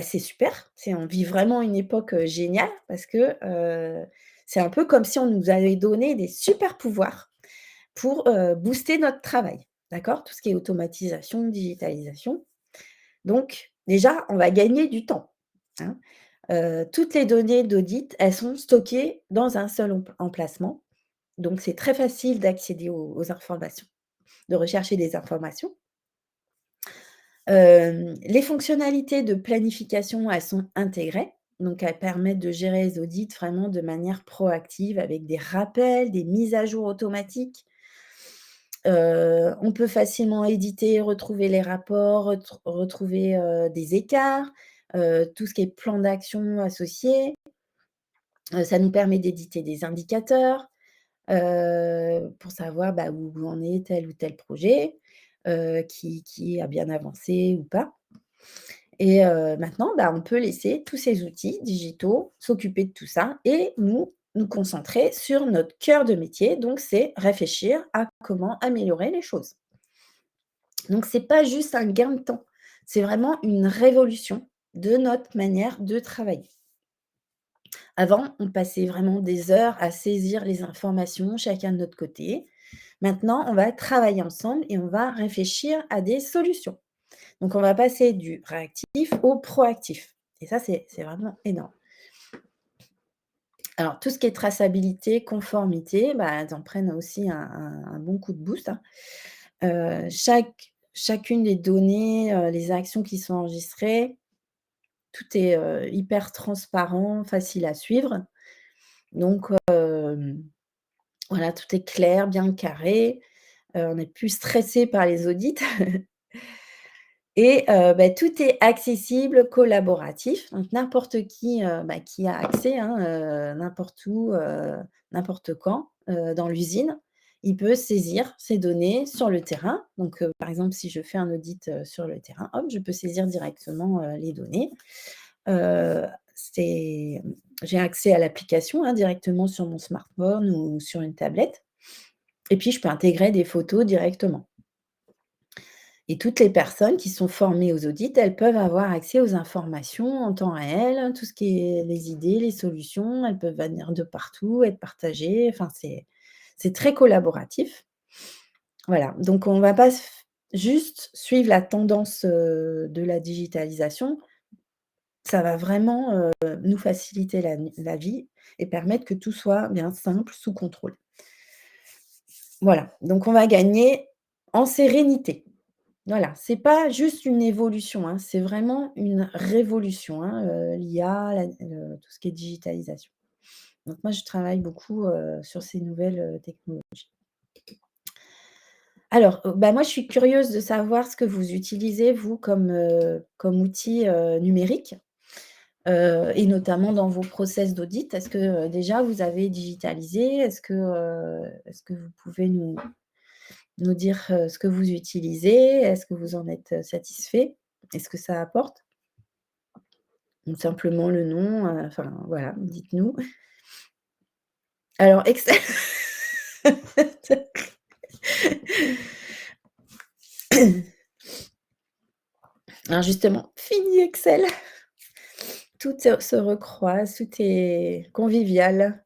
c'est super. On vit vraiment une époque, géniale parce que, c'est un peu comme si on nous avait donné des super pouvoirs pour, booster notre travail, d'accord? Tout ce qui est automatisation, digitalisation. Donc déjà, on va gagner du temps, hein. Toutes les données d'audit, elles sont stockées dans un seul emplacement. Donc c'est très facile d'accéder aux informations, de rechercher des informations. Les fonctionnalités de planification, elles sont intégrées, donc elles permettent de gérer les audits vraiment de manière proactive avec des rappels, des mises à jour automatiques. On peut facilement éditer, retrouver les rapports, retrouver, des écarts, tout ce qui est plan d'action associé. Ça nous permet d'éditer des indicateurs, pour savoir, bah, où en est tel ou tel projet, qui a bien avancé ou pas. Et maintenant, bah, on peut laisser tous ces outils digitaux s'occuper de tout ça et nous concentrer sur notre cœur de métier, donc c'est réfléchir à comment améliorer les choses. Donc c'est pas juste un gain de temps, c'est vraiment une révolution de notre manière de travailler. Avant, on passait vraiment des heures à saisir les informations, chacun de notre côté. Maintenant, on va travailler ensemble et on va réfléchir à des solutions. Donc on va passer du réactif au proactif et ça, c'est vraiment énorme. Alors tout ce qui est traçabilité, conformité, bah, elles en prennent aussi un bon coup de boost, hein. Chacune des données, les actions qui sont enregistrées, tout est, hyper transparent, facile à suivre. Donc voilà, tout est clair, bien carré, on n'est plus stressé par les audits. Et bah, tout est accessible, collaboratif, donc n'importe qui, bah, qui a accès, hein, n'importe où, n'importe quand, dans l'usine, il peut saisir ces données sur le terrain. Donc par exemple, si je fais un audit, sur le terrain, hop, je peux saisir directement, les données. Heu, c'est j'ai accès à l'application, hein, directement sur mon smartphone ou sur une tablette et puis je peux intégrer des photos directement. Et toutes les personnes qui sont formées aux audits, elles peuvent avoir accès aux informations en temps réel, tout ce qui est les idées, les solutions, elles peuvent venir de partout, être partagées, enfin c'est très collaboratif. Voilà, donc on ne va pas juste suivre la tendance, de la digitalisation, ça va vraiment, nous faciliter la vie et permettre que tout soit bien simple, sous contrôle. Voilà, donc on va gagner en sérénité. Voilà, c'est pas juste une évolution, hein, c'est vraiment une révolution, hein, l'IA, tout ce qui est digitalisation. Donc moi, je travaille beaucoup, sur ces nouvelles, technologies. Alors, bah, moi, je suis curieuse de savoir ce que vous utilisez, vous, comme outil, numérique, et notamment dans vos process d'audit. Est-ce que, déjà vous avez digitalisé? Est-ce que vous pouvez nous dire, ce que vous utilisez? Est-ce que vous en êtes, satisfait? Est-ce que ça apporte? Ou simplement le nom, enfin voilà, dites-nous. Alors Excel alors justement, fini Excel, tout se recroise, tout est convivial.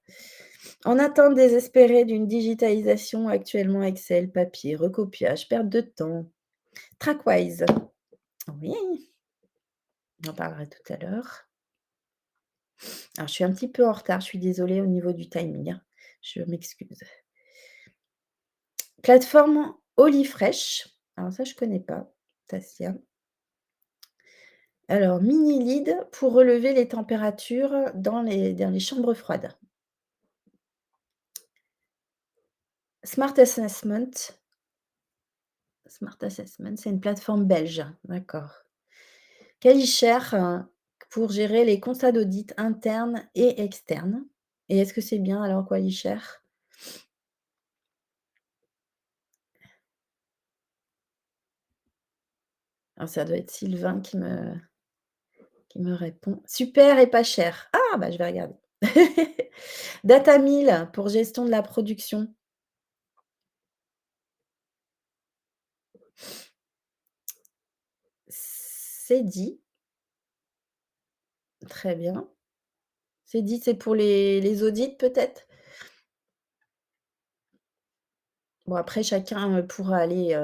En attente désespérée d'une digitalisation, actuellement Excel, papier, recopiage, perte de temps. Trackwise, oui, j'en parlerai tout à l'heure. Alors je suis un petit peu en retard, je suis désolée au niveau du timing, hein. Je m'excuse. Plateforme Olifresh, alors ça je connais pas, Tassia. Alors mini lid pour relever les températures dans les chambres froides. Smart Assessment, Smart Assessment, c'est une plateforme belge, d'accord. Qualishare, pour gérer les constats d'audit internes et externes. Et est-ce que c'est bien alors Qualishare? Alors ça doit être Sylvain qui me répond. Super et pas cher. Ah bah je vais regarder. Datamil pour gestion de la production. C'est dit, très bien. C'est dit, c'est pour les audits peut-être? Bon après chacun, pourra aller,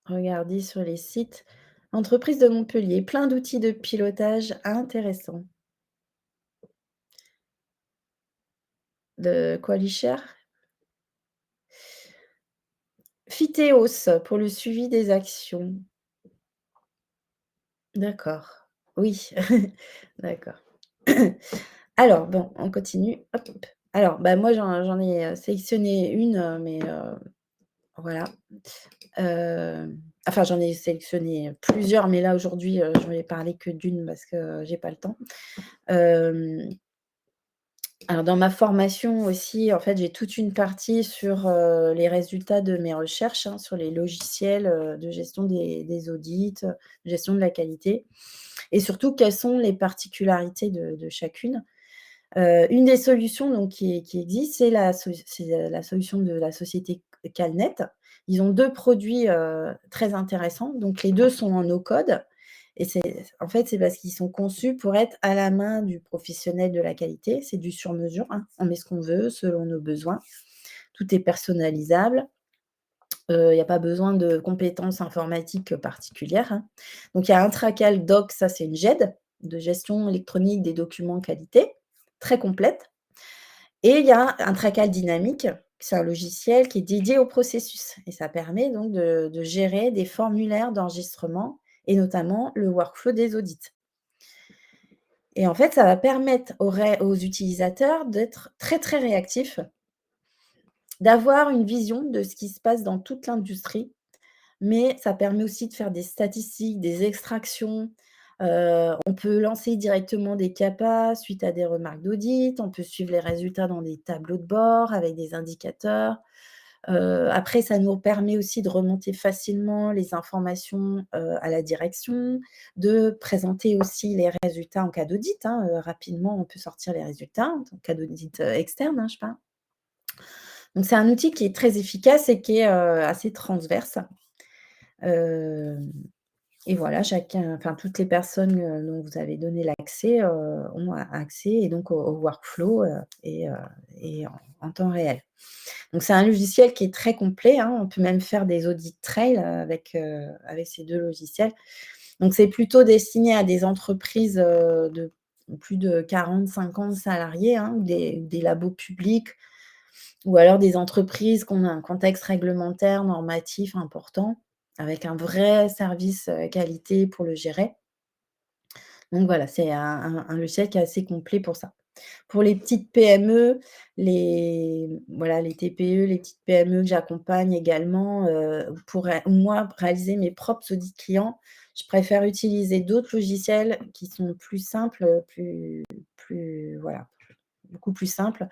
regarder sur les sites. Entreprise de Montpellier, plein d'outils de pilotage intéressants. De Qualishare? Fitéos pour le suivi des actions. D'accord. Oui, d'accord. Alors bon, on continue. Hop. Alors, bah, moi j'en ai, sélectionné une, mais voilà. Enfin j'en ai sélectionné plusieurs, mais là aujourd'hui, je vais parler que d'une parce que j'ai pas le temps. Hem, Alors dans ma formation aussi, en fait, j'ai toute une partie sur, les résultats de mes recherches, hein, sur les logiciels, de gestion des audits, de gestion de la qualité et surtout quelles sont les particularités de chacune. Une des solutions donc qui existe, c'est la solution de la société Calnet. Ils ont 2 produits, très intéressants, donc les 2 sont en no code et c'est parce qu'ils sont conçus pour être à la main du professionnel de la qualité. C'est du sur mesure, hein. On met ce qu'on veut selon nos besoins. Tout est personnalisable. Il y a pas besoin de compétences informatiques particulières, hein. Donc il y a un Intracal Doc, ça c'est une GED, de gestion électronique des documents qualité, très complète. Et il y a un Tracal dynamique, c'est un logiciel qui est dédié au processus et ça permet donc de gérer des formulaires d'enregistrement et notamment le workflow des audits. Et en fait, ça va permettre aux utilisateurs d'être très, très réactifs, d'avoir une vision de ce qui se passe dans toute l'industrie, mais ça permet aussi de faire des statistiques, des extractions. On peut lancer directement des CAPA suite à des remarques d'audit. On peut suivre les résultats dans des tableaux de bord avec des indicateurs. Après, ça nous permet aussi de remonter facilement les informations, à la direction, de présenter aussi les résultats en cas d'audit, hein, rapidement, on peut sortir les résultats, en cas d'audit, externe, hein, je parle. Donc c'est un outil qui est très efficace et qui est, assez transverse. Hem Et voilà, toutes les personnes, dont vous avez donné l'accès, ont accès et donc au workflow, et en temps réel. Donc c'est un logiciel qui est très complet, hein, on peut même faire des audits trail, avec ces 2 logiciels. Donc c'est plutôt destiné à des entreprises, de plus de 40-50 salariés, hein, ou des labos publics ou alors des entreprises qui ont un contexte réglementaire, normatif important, avec un vrai service, qualité pour le gérer. Donc voilà, c'est un logiciel qui est assez complet pour ça. Pour les petites PME, les TPE, les petites PME que j'accompagne également, pour moi réaliser mes propres audits clients, je préfère utiliser d'autres logiciels qui sont plus simples, beaucoup plus simples,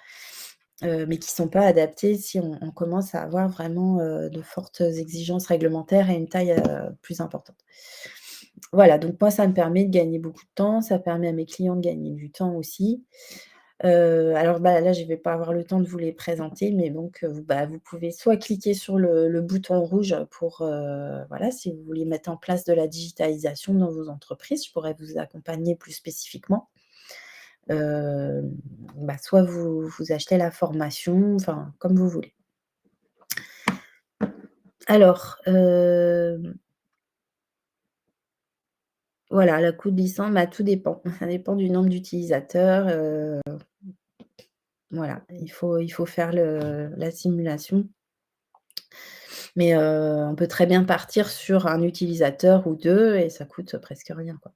mais qui ne sont pas adaptés si on commence à avoir vraiment, de fortes exigences réglementaires et une taille, plus importante. Voilà, donc moi, ça me permet de gagner beaucoup de temps, ça permet à mes clients de gagner du temps aussi. Alors, bah, là, je ne vais pas avoir le temps de vous les présenter, mais donc, vous pouvez soit cliquer sur le bouton rouge pour, voilà, si vous voulez mettre en place de la digitalisation dans vos entreprises, je pourrais vous accompagner plus spécifiquement. Soit vous achetez la formation, enfin, comme vous voulez. Alors, voilà, le coût de licence, tout dépend. Ça dépend du nombre d'utilisateurs, voilà, il faut faire la simulation. Mais, on peut très bien partir sur un utilisateur ou 2 et ça coûte presque rien, quoi.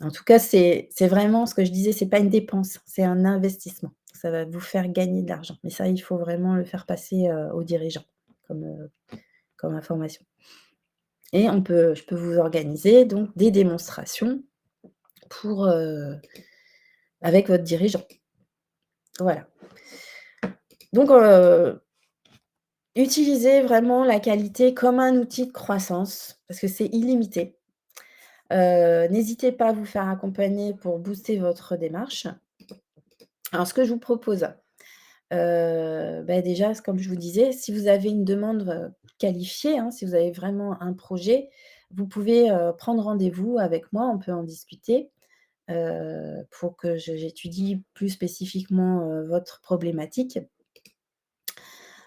En tout cas, c'est vraiment ce que je disais, c'est pas une dépense, c'est un investissement. Ça va vous faire gagner de l'argent. Mais ça, il faut vraiment le faire passer, aux dirigeants comme, comme information. Et je peux vous organiser donc des démonstrations pour, avec votre dirigeant. Voilà. Donc, utilisez vraiment la qualité comme un outil de croissance parce que c'est illimité. N'hésitez pas à vous faire accompagner pour booster votre démarche. Alors ce que je vous propose, déjà, comme je vous disais, si vous avez une demande, qualifiée, hein, si vous avez vraiment un projet, vous pouvez, prendre rendez-vous avec moi, on peut en discuter, pour que j'étudie plus spécifiquement, votre problématique.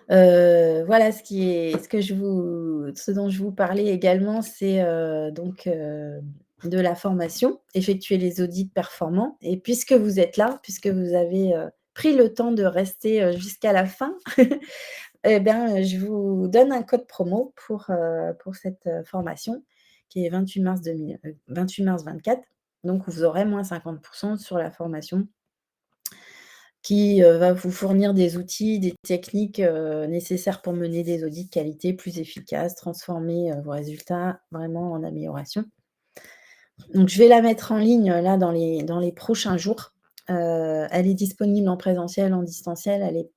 Voilà ce dont je vous parlais également, c'est, de la formation, effectuer les audits performants et puisque vous êtes là, puisque vous avez, pris le temps de rester, jusqu'à la fin, et bien, je vous donne un code promo pour cette, formation qui est 28 mars 24. Donc vous aurez moins 50 sur la formation qui, va vous fournir des outils, des techniques, nécessaires pour mener des audits de qualité plus efficaces, transformer, vos résultats vraiment en amélioration. Donc je vais la mettre en ligne, là dans les prochains jours. Elle est disponible en présentiel, en distanciel,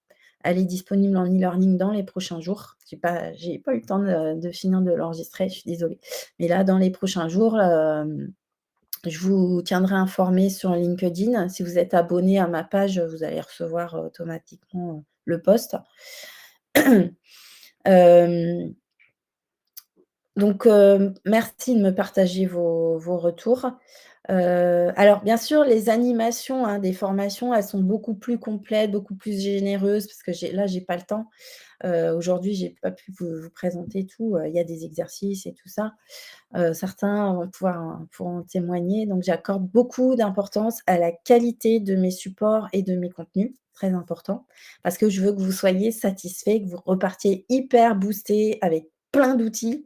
elle est disponible en e-learning dans les prochains jours. J'ai pas eu le temps de finir de l'enregistrer, je suis désolée. Mais là, dans les prochains jours, je vous tiendrai informé sur LinkedIn. Si vous êtes abonné à ma page, vous allez recevoir automatiquement, le post. Hem, donc merci de me partager vos retours. Alors bien sûr, les animations, hein, des formations, elles sont beaucoup plus complètes, beaucoup plus généreuses parce que j'ai pas le temps. Aujourd'hui, j'ai pas pu vous présenter tout, il y a des exercices et tout ça. Certains vont pourront témoigner, donc j'accorde beaucoup d'importance à la qualité de mes supports et de mes contenus, très important, parce que je veux que vous soyez satisfaits, que vous repartiez hyper boostés avec plein d'outils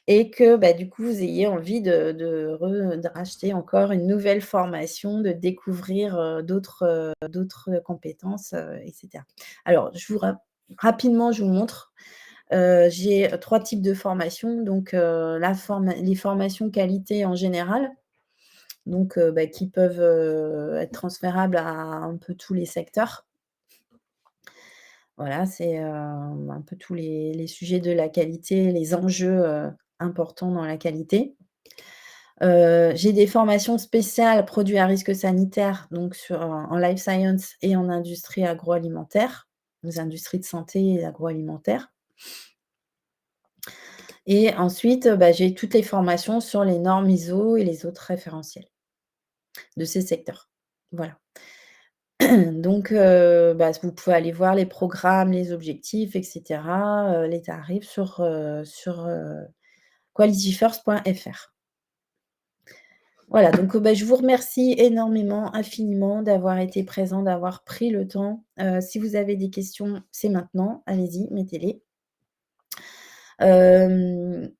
et que, bah, du coup, vous ayez envie de racheter encore une nouvelle formation, de découvrir, d'autres compétences, et cetera. Alors je vous rapidement, je vous montre. J'ai 3 types de formations, donc les formations qualité en général, donc bah, qui peuvent, être transférables à un peu tous les secteurs. Voilà, c'est, un peu tous les sujets de la qualité, les enjeux, importants dans la qualité. J'ai des formations spéciales produits à risque sanitaire, donc en life science et en industrie agroalimentaire, les industries de santé et agroalimentaire. Et ensuite, bah, j'ai toutes les formations sur les normes ISO et les autres référentiels de ces secteurs. Voilà. Donc bah, vous pouvez aller voir les programmes, les objectifs et cetera, les tarifs sur qualityfirst.fr. Voilà, donc bah, je vous remercie énormément, infiniment d'avoir été présent, d'avoir pris le temps. Si vous avez des questions, c'est maintenant, allez-y, mettez-les. Hem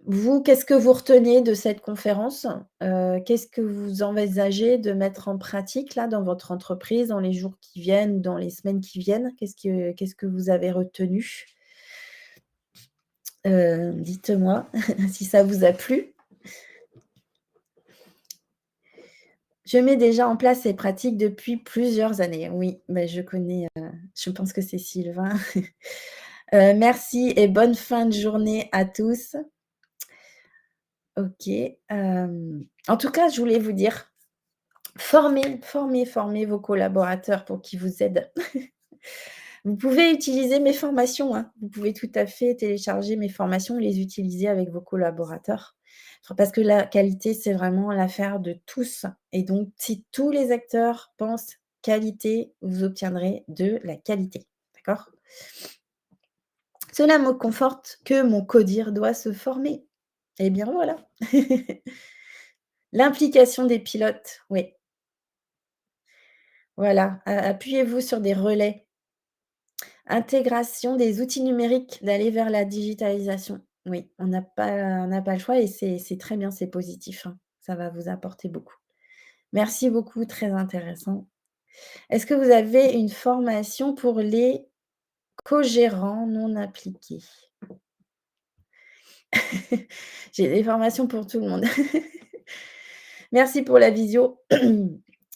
Vous, qu'est-ce que vous retenez de cette conférence? Qu'est-ce que vous envisagez de mettre en pratique là dans votre entreprise dans les jours qui viennent ou dans les semaines qui viennent? Qu'est-ce que vous avez retenu? Dites-moi si ça vous a plu. Je mets déjà en place ces pratiques depuis plusieurs années. Oui, bah, je connais, je pense que c'est Sylvain. Merci et bonne fin de journée à tous. OK, en tout cas, je voulais vous dire, formez vos collaborateurs pour qu'ils vous aident. Vous pouvez utiliser mes formations, hein. Vous pouvez tout à fait télécharger mes formations, les utiliser avec vos collaborateurs. Parce que la qualité, c'est vraiment l'affaire de tous et donc si tous les acteurs pensent qualité, vous obtiendrez de la qualité. D'accord? Cela me conforte que mon codir doit se former. Eh bien voilà. L'implication des pilotes, oui, voilà. Appuyez-vous sur des relais. Intégration des outils numériques, d'aller vers la digitalisation. Oui, on n'a pas le choix et c'est très bien, c'est positif, hein. Ça va vous apporter beaucoup. Merci beaucoup, très intéressant. Est-ce que vous avez une formation pour les co-gérants non appliqués? J'ai des formations pour tout le monde. Merci pour la visio.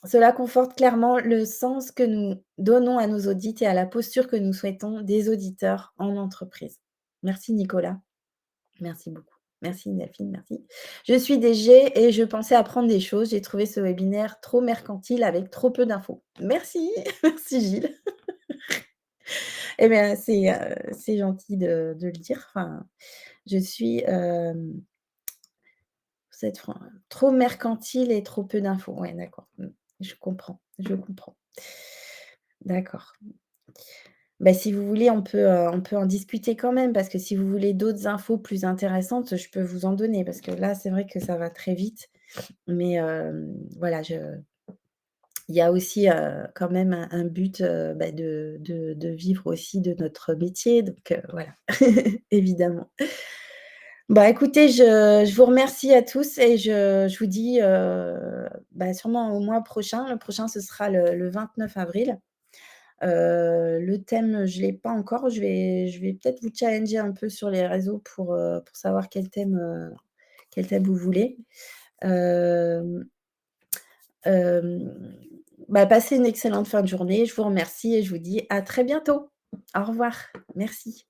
Cela conforte clairement le sens que nous donnons à nos audits et à la posture que nous souhaitons des auditeurs en entreprise. Merci Nicolas. Merci beaucoup. Merci Delphine, merci. Je suis DG et je pensais apprendre des choses. J'ai trouvé ce webinaire trop mercantile avec trop peu d'infos. Merci, merci Gilles. Eh bien, c'est gentil de le dire. Enfin, je suis, vous êtes trop mercantile et trop peu d'infos. Ouais, d'accord. Je comprends, je comprends. D'accord. Bah, si vous voulez, on peut en discuter quand même parce que si vous voulez d'autres infos plus intéressantes, je peux vous en donner parce que là, c'est vrai que ça va très vite. Mais voilà, il y a aussi, quand même un but, bah, de vivre aussi de notre métier donc voilà, évidemment. Bah, écoutez, je vous remercie à tous et je vous dis, bah, sûrement au mois prochain. Le prochain, ce sera le 29 avril. Le thème, je ne l'ai pas encore. Je vais peut-être vous challenger un peu sur les réseaux pour savoir quel thème vous voulez. Hem, hem Bah, passez une excellente fin de journée. Je vous remercie et je vous dis à très bientôt. Au revoir. Merci.